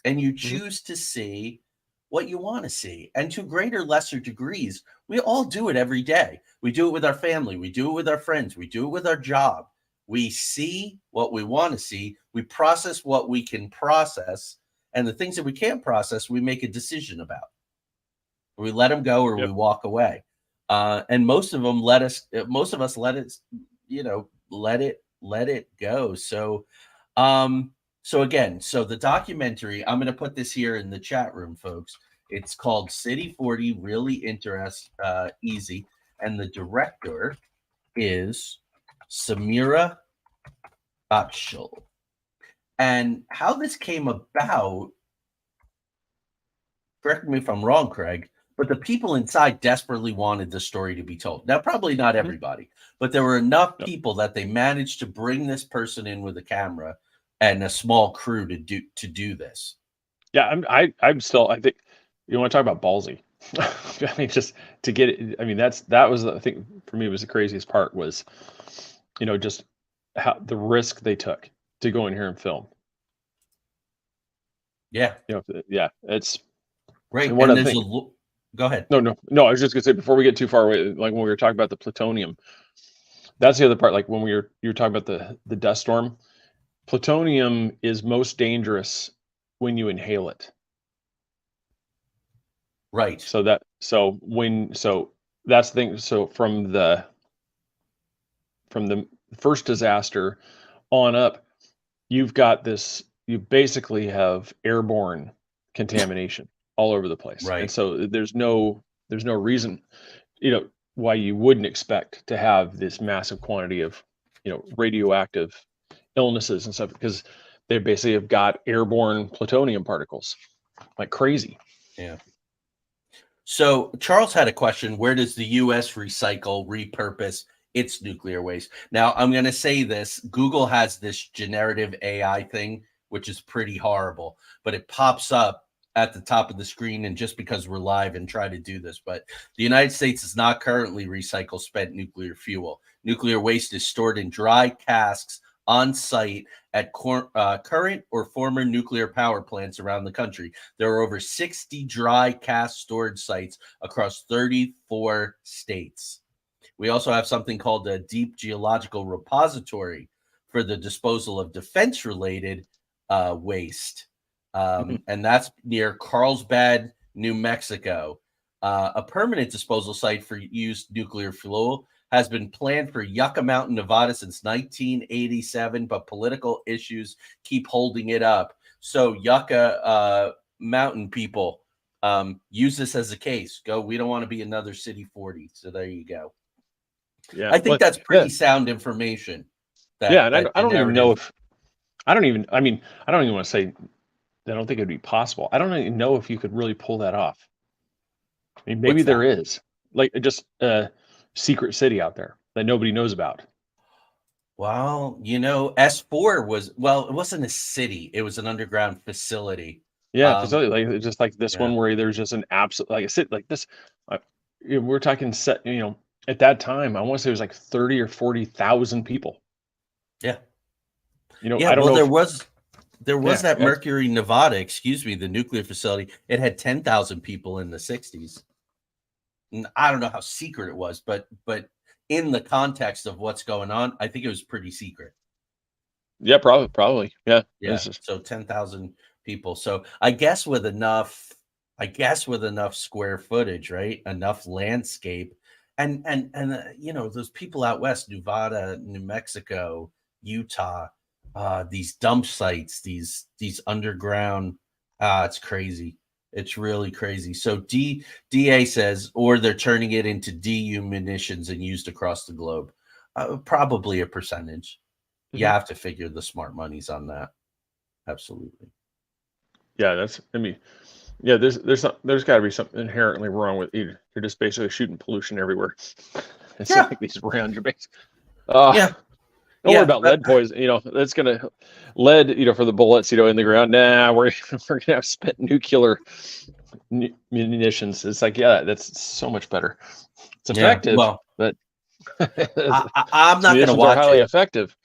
[SPEAKER 1] and you
[SPEAKER 4] Hmm.
[SPEAKER 1] choose to see what you want to see. And to greater lesser degrees, we all do it every day. We do it with our family, we do it with our friends, we do it with our job. We see what we want to see, we process what we can process, and the things that we can't process, we make a decision about. We let them go or we
[SPEAKER 4] Yep.
[SPEAKER 1] walk away. And most of us let it, let it go. So again, so the documentary, I'm going to put this here in the chat room, folks. It's called City 40, really easy. And the director is Samira Gotchal. And how this came about, correct me if I'm wrong, Craig, but the people inside desperately wanted the story to be told. Now, probably not
[SPEAKER 4] Hmm.
[SPEAKER 1] everybody, but there were enough
[SPEAKER 4] Yep.
[SPEAKER 1] people that they managed to bring this person in with a camera and a small crew to do this.
[SPEAKER 4] Yeah, I'm still. I think you want to talk about ballsy. I mean, just to get it. I mean, that was I think for me was the craziest part was, just how the risk they took to go in here and film.
[SPEAKER 1] Yeah,
[SPEAKER 4] Yeah, it's
[SPEAKER 1] great.
[SPEAKER 4] and one
[SPEAKER 1] And
[SPEAKER 4] of the
[SPEAKER 1] there's
[SPEAKER 4] things.
[SPEAKER 1] go ahead.
[SPEAKER 4] No, no, no. I was just gonna say before we get too far away, like when we were talking about the plutonium, that's the other part. Like when you were talking about the dust storm, plutonium is most dangerous when you inhale it.
[SPEAKER 1] Right.
[SPEAKER 4] So that's the thing. So from the first disaster on up, you've got this. You basically have airborne contamination all over the place, and
[SPEAKER 1] Right.
[SPEAKER 4] so there's no reason, why you wouldn't expect to have this massive quantity of, radioactive illnesses and stuff because they basically have got airborne plutonium particles like crazy.
[SPEAKER 1] Yeah. So Charles had a question. Where does the US repurpose its nuclear waste? Now, I'm going to say this. Google has this generative AI thing, which is pretty horrible, but it pops up at the top of the screen. And just because we're live and try to do this, but the United States does not currently recycle spent nuclear fuel. Nuclear waste is stored in dry casks on site at current or former nuclear power plants around the country. There are over 60 dry cask storage sites across 34 states. We also have something called a Deep Geological Repository for the disposal of defense-related waste. And that's near Carlsbad, New Mexico. A permanent disposal site for used nuclear fuel has been planned for Yucca Mountain, Nevada since 1987, but political issues keep holding it up. So Yucca Mountain people, use this as a case. We don't want to be another City 40. So there you go.
[SPEAKER 4] Yeah,
[SPEAKER 1] I think that's pretty sound information.
[SPEAKER 4] And I don't even know if I don't even want to say I don't think it'd be possible. I don't even know if you could really pull that off. I mean, maybe there is like just a secret city out there that nobody knows about.
[SPEAKER 1] Well, S4 it wasn't a city. It was an underground facility.
[SPEAKER 4] Yeah, facility, like just like this one where there's just an absolute, like a city like this. We're talking set, at that time, I want to say it was like 30 or 40,000 people.
[SPEAKER 1] Yeah.
[SPEAKER 4] I don't know.
[SPEAKER 1] There was that Mercury, Nevada, the nuclear facility. It had 10,000 people in the 60s. And I don't know how secret it was, but in the context of what's going on, I think it was pretty secret.
[SPEAKER 4] Yeah, probably. Yeah.
[SPEAKER 1] Yeah. So 10,000 people. So I guess with enough square footage, right? Enough landscape and those people out west, Nevada, New Mexico, Utah, these dump sites, these underground, it's crazy. It's really crazy. So DA says, or they're turning it into DU munitions and used across the globe. Probably a percentage. Mm-hmm. You have to figure the smart money's on that. Absolutely.
[SPEAKER 4] Yeah, there's got to be something inherently wrong with you. You're just basically shooting pollution everywhere. It's like these rounds your base. Don't worry about lead poison. That's gonna lead. For the bullets. In the ground. Nah, we're gonna have spent nuclear munitions. It's like, that's so much better. It's effective, but
[SPEAKER 1] I'm not gonna watch it.
[SPEAKER 4] Highly effective.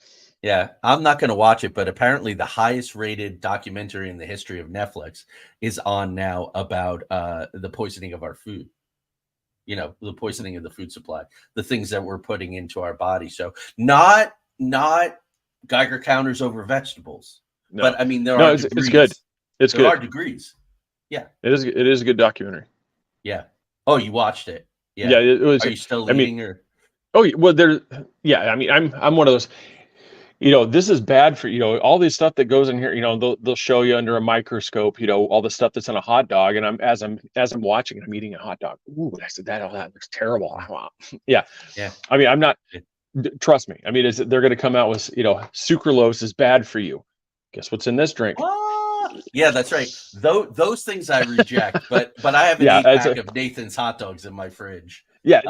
[SPEAKER 1] Yeah, I'm not going to watch it, but apparently the highest rated documentary in the history of Netflix is on now about the poisoning of our food. The poisoning of the food supply, the things that we're putting into our body. So not Geiger counters over vegetables, but I mean there are degrees.
[SPEAKER 4] It's good.
[SPEAKER 1] There are degrees. Yeah,
[SPEAKER 4] it is a good documentary.
[SPEAKER 1] Yeah. Oh, you watched it?
[SPEAKER 4] Yeah. It was.
[SPEAKER 1] Are you still leading or?
[SPEAKER 4] Oh well, there. Yeah, I mean, I'm one of those. This is bad for, all this stuff that goes in here, they'll show you under a microscope, all the stuff that's in a hot dog. And as I'm watching it, I'm eating a hot dog. Ooh, I said that looks terrible. Yeah. I mean, I'm not, trust me. I mean, they're going to come out with, sucralose is bad for you. Guess what's in this drink?
[SPEAKER 1] Yeah, that's right. Those things I reject, but I have an 8-pack of Nathan's hot dogs in my fridge.
[SPEAKER 4] Yeah.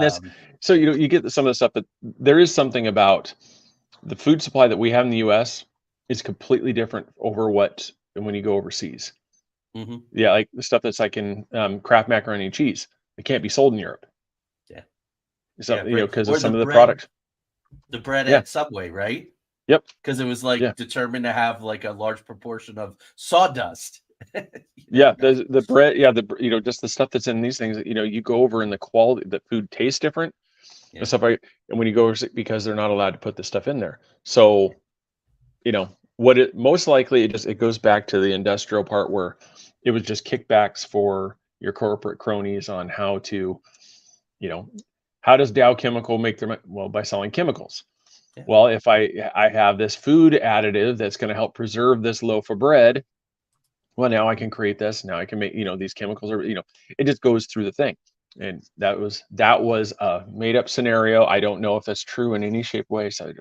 [SPEAKER 4] So, you get some of the stuff that there is something about the food supply that we have in the U.S. is completely different over when you go overseas.
[SPEAKER 1] Mm-hmm.
[SPEAKER 4] Yeah, like the stuff that's like in Kraft macaroni and cheese, it can't be sold in Europe.
[SPEAKER 1] Yeah,
[SPEAKER 4] so because of some of the product.
[SPEAKER 1] The bread at Subway, right?
[SPEAKER 4] Yep.
[SPEAKER 1] Because it was determined to have like a large proportion of sawdust.
[SPEAKER 4] Yeah, the bread. Yeah, just the stuff that's in these things. You go over and the quality, the food tastes different. And stuff and when you go, because they're not allowed to put this stuff in there. So, what it most likely it goes back to the industrial part where it was just kickbacks for your corporate cronies on how to, how does Dow Chemical make their money? Well, by selling chemicals. Yeah. Well, if I have this food additive that's going to help preserve this loaf of bread, well, now I can create this. Now I can make, these chemicals are, it just goes through the thing. And that was a made up scenario. I don't know if that's true in any shape, way. So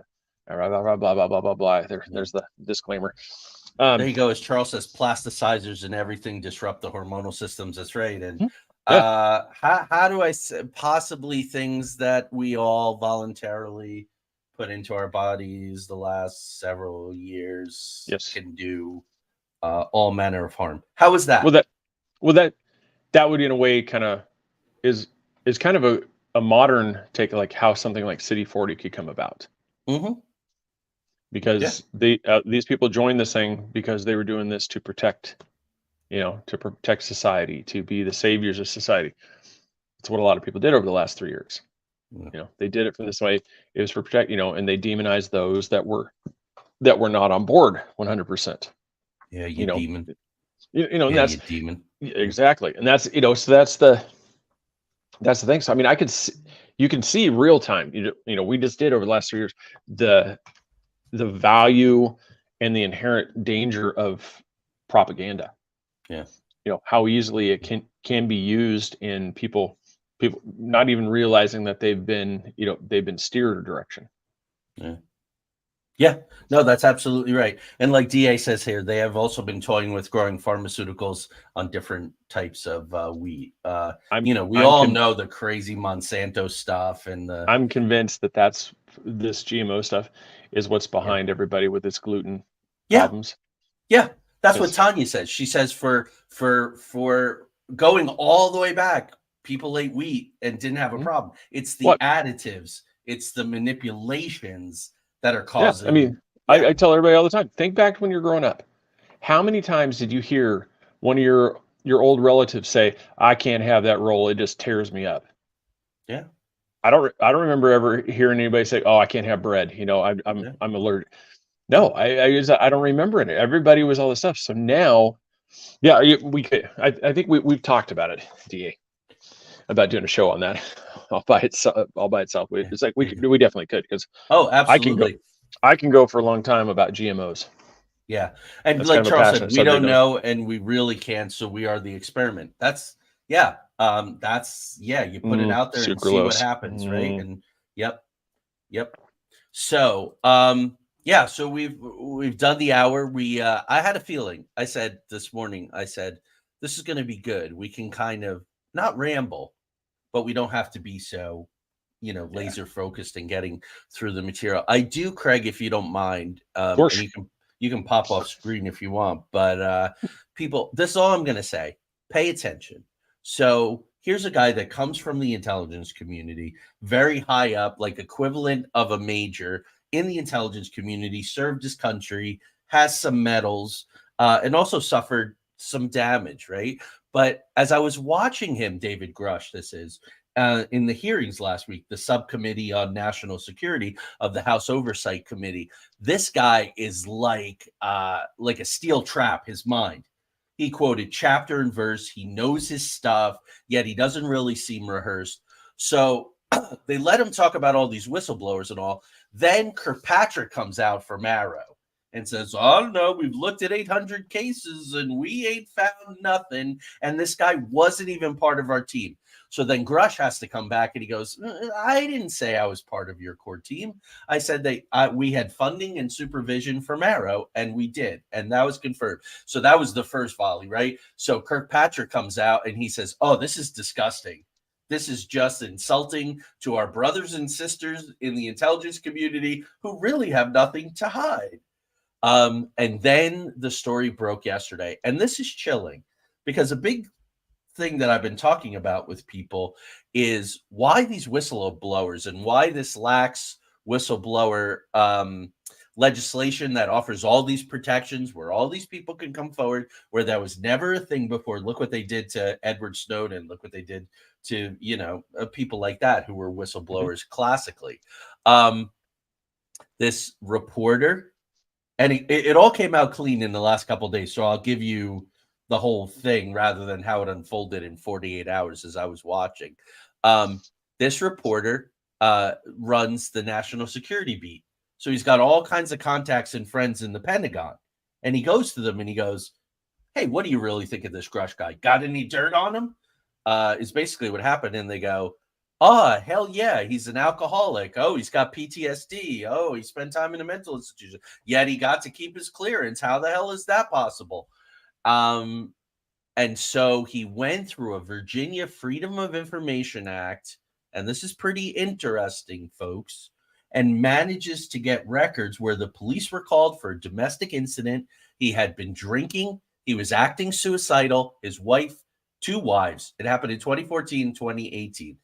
[SPEAKER 4] blah, blah, blah, blah, blah, blah, blah. There's the disclaimer.
[SPEAKER 1] There you go. As Charles says, plasticizers and everything disrupt the hormonal systems. That's right. And how do I say, possibly things that we all voluntarily put into our bodies the last several years can do all manner of harm. How is that?
[SPEAKER 4] That would in a way kind of is kind of a modern take, like how something like City 40 could come about.
[SPEAKER 1] Mm-hmm.
[SPEAKER 4] Because these people joined this thing because they were doing this to protect society, to be the saviors of society. That's what a lot of people did over the last 3 years. They did it for this way. It was for protect, and they demonized those that were not on board 100%.
[SPEAKER 1] Yeah, you
[SPEAKER 4] You know,
[SPEAKER 1] demon.
[SPEAKER 4] and
[SPEAKER 1] Yeah,
[SPEAKER 4] that's
[SPEAKER 1] you demon.
[SPEAKER 4] exactly, and that's so that's the thing. So I mean, you can see real time. We just did over the last 3 years the value and the inherent danger of propaganda.
[SPEAKER 1] Yeah.
[SPEAKER 4] How easily it can be used in people not even realizing that they've been steered a direction.
[SPEAKER 1] Yeah. Yeah, no, that's absolutely right. And like DA says here, they have also been toying with growing pharmaceuticals on different types of wheat. We all know the crazy Monsanto stuff and the.
[SPEAKER 4] I'm convinced that that's this GMO stuff is what's behind everybody with this gluten problems.
[SPEAKER 1] Yeah, that's what Tanya says. She says for going all the way back, people ate wheat and didn't have a problem. It's the additives, it's the manipulations that are causing.
[SPEAKER 4] Yeah, I mean, I tell everybody all the time, think back to when you're growing up. How many times did you hear one of your old relatives say, "I can't have that roll; it just tears me up"?
[SPEAKER 1] Yeah,
[SPEAKER 4] I don't remember ever hearing anybody say, "Oh, I can't have bread. I'm allergic." No, I don't remember it. Everybody was all this stuff. So now, yeah, we could. I think we've talked about it, DA, about doing a show on that all by itself. It's like we definitely could, because
[SPEAKER 1] absolutely.
[SPEAKER 4] I can go for a long time about GMOs.
[SPEAKER 1] Yeah, and
[SPEAKER 4] that's
[SPEAKER 1] like
[SPEAKER 4] kind of
[SPEAKER 1] Charles said, we don't know, and we really can't. So we are the experiment. That's you put it out there and see what happens, right? And yep. So so we've done the hour. I had a feeling. I said this morning, this is going to be good. We can kind of not ramble, but we don't have to be so laser focused and getting through the material. I do, Craig, if you don't mind.
[SPEAKER 4] Of course.
[SPEAKER 1] And you can pop off screen if you want, but people, this is all I'm going to say. Pay attention. So here's a guy that comes from the intelligence community, very high up, like equivalent of a major in the intelligence community, served his country, has some medals, and also suffered some damage, right? But as I was watching him, David Grush, this is, in the hearings last week, the subcommittee on national security of the House Oversight Committee, this guy is like a steel trap, his mind. He quoted chapter and verse. He knows his stuff, yet he doesn't really seem rehearsed. So they let him talk about all these whistleblowers and all. Then Kirkpatrick comes out from Arrow and says, "Oh, no, we've looked at 800 cases and we ain't found nothing. And this guy wasn't even part of our team." So then Grush has to come back and he goes, "I didn't say I was part of your core team. I said that we had funding and supervision from Arrow, and we did. And that was confirmed." So that was the first volley, right? So Kirkpatrick comes out and he says, "Oh, this is disgusting. This is just insulting to our brothers and sisters in the intelligence community who really have nothing to hide." And then the story broke yesterday. And this is chilling because a big thing that I've been talking about with people is why these whistleblowers and why this lax whistleblower legislation that offers all these protections where all these people can come forward, where that was never a thing before. Look what they did to Edward Snowden. Look what they did to, people like that who were whistleblowers classically. This reporter, and it all came out clean in the last couple of days. So I'll give you the whole thing rather than how it unfolded in 48 hours as I was watching. This reporter runs the national security beat. So he's got all kinds of contacts and friends in the Pentagon. And he goes to them and he goes, "Hey, what do you really think of this Grush guy? Got any dirt on him?" Is basically what happened. And they go, "Oh, hell yeah, he's an alcoholic. Oh, he's got PTSD. Oh, he spent time in a mental institution. Yet he got to keep his clearance. How the hell is that possible?" And so he went through a Virginia Freedom of Information Act, and this is pretty interesting, folks, and manages to get records where the police were called for a domestic incident. He had been drinking. He was acting suicidal. His wife, 2 wives. It happened in 2014, 2018.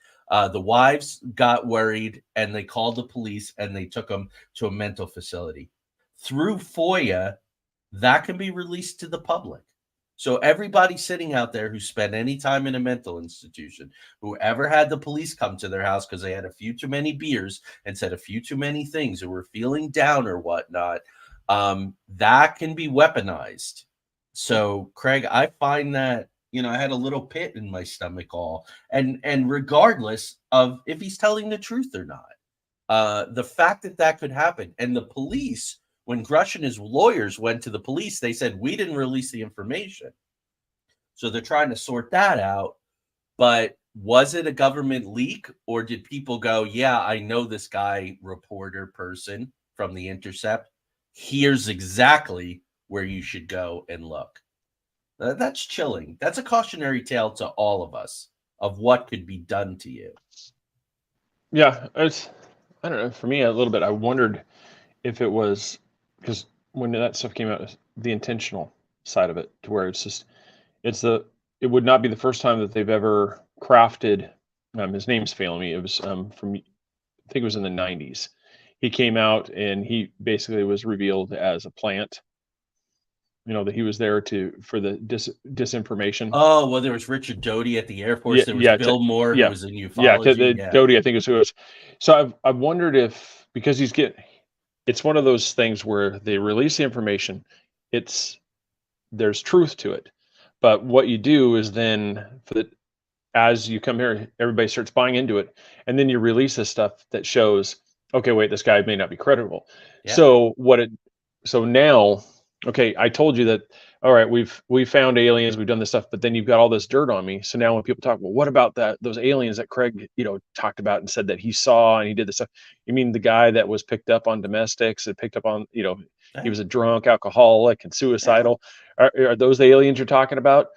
[SPEAKER 1] The wives got worried, and they called the police, and they took him to a mental facility. Through FOIA, that can be released to the public. So everybody sitting out there who spent any time in a mental institution, who ever had the police come to their house because they had a few too many beers and said a few too many things or were feeling down or whatnot, that can be weaponized. So, Craig, I find that, I had a little pit in my stomach and regardless of if he's telling the truth or not, the fact that could happen, and the police, when Grush and his lawyers went to the police, they said, we didn't release the information. So they're trying to sort that out. But was it a government leak, or did people go, yeah, I know this guy, reporter person from The Intercept. Here's exactly where you should go and look. That's chilling. That's a cautionary tale to all of us of what could be done to you.
[SPEAKER 4] Yeah, I don't know. For me, a little bit, I wondered if it was because when that stuff came out, the intentional side of it, to where it would not be the first time that they've ever crafted. His name's failing me. It was from, I think it was in the 90s. He came out and he basically was revealed as a plant. That he was there for the disinformation.
[SPEAKER 1] Oh, well, there was Richard Doty at the Air Force. There was Bill Moore, who was in ufology.
[SPEAKER 4] Doty, I think is who it was. So I've wondered if, because it's one of those things where they release the information, there's truth to it, but what you do is then as you come here, everybody starts buying into it, and then you release this stuff that shows, okay, wait, this guy may not be credible.
[SPEAKER 1] Yeah.
[SPEAKER 4] So now, okay, I told you that, all right, we've found aliens, we've done this stuff, but then you've got all this dirt on me. So now when people talk, well, what about those aliens that Craig, talked about and said that he saw and he did this stuff? You mean the guy that was picked up on domestics and picked up on, he was a drunk alcoholic and suicidal? Are those the aliens you're talking about?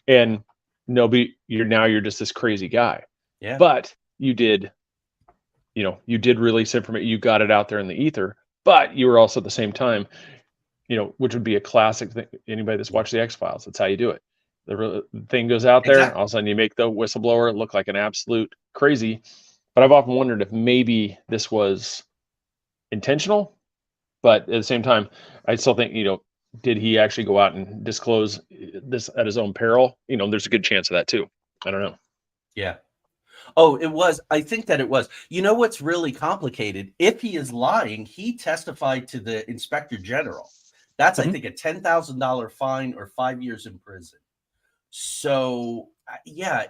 [SPEAKER 4] And you're just this crazy guy.
[SPEAKER 1] Yeah.
[SPEAKER 4] But you did release information, you got it out there in the ether, but you were also at the same time, which would be a classic thing. Anybody that's watched the X-Files, that's how you do it. The thing goes out there,
[SPEAKER 1] Exactly.
[SPEAKER 4] all of a sudden you make the whistleblower look like an absolute crazy. But I've often wondered if maybe this was intentional, but at the same time, I still think, did he actually go out and disclose this at his own peril? There's a good chance of that too. I don't know.
[SPEAKER 1] Yeah. Oh, it was. I think that it was. You know what's really complicated? If he is lying, he testified to the inspector general. That's, I think, a $10,000 fine or 5 years in prison. So, yeah,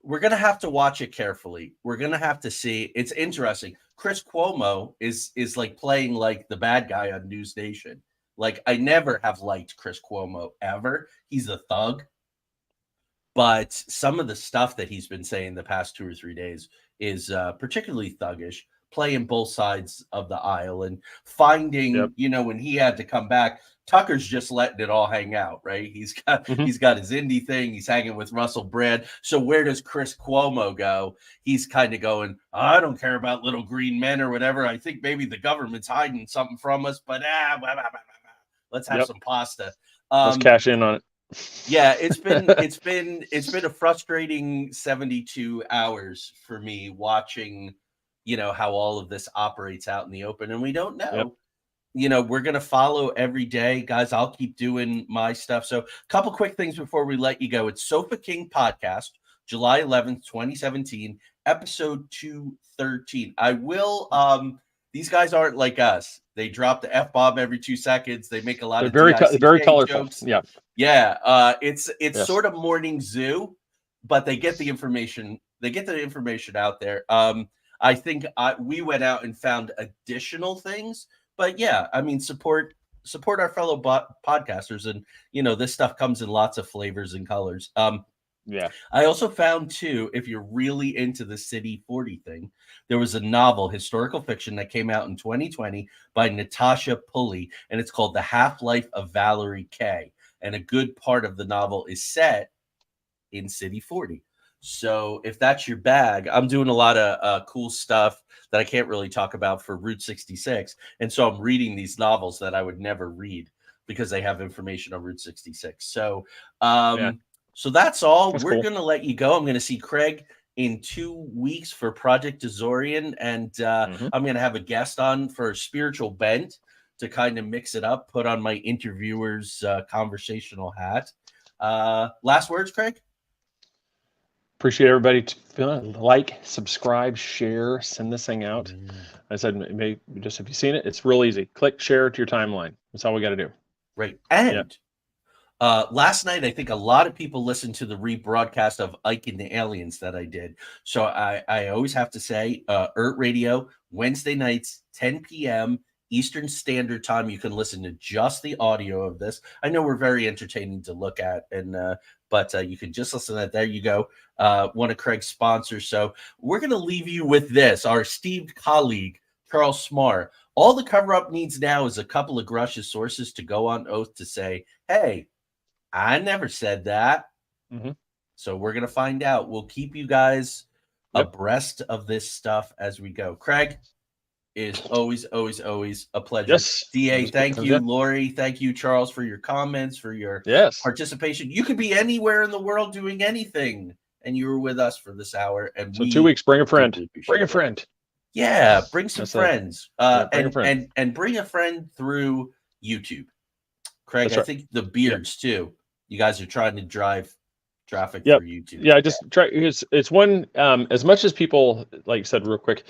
[SPEAKER 1] we're going to have to watch it carefully. We're going to have to see. It's interesting. Chris Cuomo is like playing like the bad guy on News Nation. Like, I never have liked Chris Cuomo ever. He's a thug. But some of the stuff that he's been saying the past 2 or 3 days is particularly thuggish, playing both sides of the aisle and finding, when he had to come back, Tucker's just letting it all hang out, right? He's got his indie thing. He's hanging with Russell Brand. So where does Chris Cuomo go? He's kind of going, I don't care about little green men or whatever. I think maybe the government's hiding something from us, but let's have some pasta.
[SPEAKER 4] Let's cash in on it.
[SPEAKER 1] Yeah, it's been a frustrating 72 hours for me watching, how all of this operates out in the open, and we don't know. We're going to follow every day, guys. I'll keep doing my stuff. So a couple quick things before we let you go. It's Sofa King Podcast, July 11th, 2017, episode 213. I will, these guys aren't like us. They drop the F-bomb every 2 seconds. They make a lot of
[SPEAKER 4] very colorful
[SPEAKER 1] jokes.
[SPEAKER 4] Yeah.
[SPEAKER 1] It's sort of morning zoo, but they get the information. They get the information out there. I think we went out and found additional things, but yeah, I mean, support our fellow podcasters, and this stuff comes in lots of flavors and colors.
[SPEAKER 4] Yeah.
[SPEAKER 1] I also found too, if you're really into the City 40 thing, there was a novel, historical fiction, that came out in 2020 by Natasha Pulley, and it's called The Half-Life of Valerie Kay. And a good part of the novel is set in City 40. So if that's your bag, I'm doing a lot of cool stuff that I can't really talk about for Route 66. And so I'm reading these novels that I would never read because they have information on Route 66. So, so that's all. We're going to let you go. I'm going to see Craig in 2 weeks for Project Azorian, and I'm going to have a guest on for Spiritual Bent. to kind of mix it up, put on my interviewer's conversational hat. Last words, Craig?
[SPEAKER 4] Appreciate everybody like, subscribe, share, send this thing out. I said, maybe just if you've seen it, it's real easy. Click, share it to your timeline. That's all we got to do.
[SPEAKER 1] Right. And last night, I think a lot of people listened to the rebroadcast of Ike and the Aliens that I did. So I always have to say, ERT Radio, Wednesday nights, 10 p.m. Eastern Standard Time. You can listen to just the audio of this. I know we're very entertaining to look at, but you can just listen to that. There you go. One of Craig's sponsors. So we're going to leave you with this. Our esteemed colleague, Charles Smart. All the cover-up needs now is a couple of Grush's sources to go on oath to say, hey, I never said that.
[SPEAKER 4] Mm-hmm.
[SPEAKER 1] So we're going to find out. We'll keep you guys abreast of this stuff as we go. Craig, it is always a pleasure.
[SPEAKER 4] Yes.
[SPEAKER 1] DA, thank you. Lori, thank you. Charles, for your comments, for your participation. You could be anywhere in the world doing anything, and you were with us for this hour. And
[SPEAKER 4] so 2 weeks, bring a friend. Bring a friend.
[SPEAKER 1] Yeah, bring some friends. And bring a friend through YouTube. Craig, I think the beards too. You guys are trying to drive traffic through YouTube.
[SPEAKER 4] Yeah, just try. It's one. As much as people, like you said, real quick,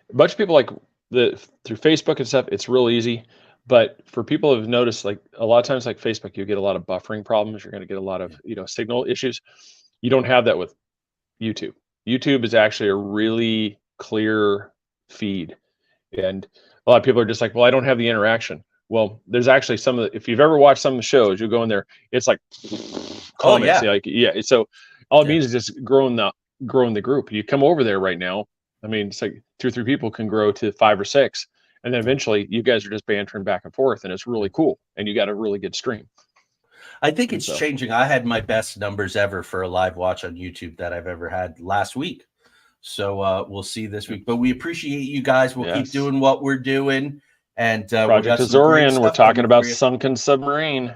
[SPEAKER 4] a bunch of people like through Facebook and stuff. It's real easy, but for people who've noticed, like a lot of times, like Facebook, you get a lot of buffering problems. You're going to get a lot of signal issues. You don't have that with YouTube. YouTube is actually a really clear feed, and a lot of people are just like, well, I don't have the interaction. Well, there's actually some of the, if you've ever watched some of the shows, you go in there, it's like comments, so all it means is just growing the group. You come over there right now, I mean, it's like 2 or 3 people can grow to 5 or 6, and then eventually you guys are just bantering back and forth, and it's really cool, and you got a really good stream.
[SPEAKER 1] I think it's changing. I had my best numbers ever for a live watch on YouTube that I've ever had last week. So we'll see this week, but we appreciate you guys. We'll keep doing what we're doing. And
[SPEAKER 4] Project Azorian, we're talking about sunken submarine.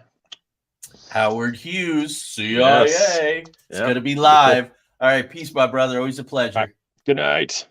[SPEAKER 1] Howard Hughes, CIA. It's going to be live. All right. Peace, my brother. Always a pleasure.
[SPEAKER 4] Good night.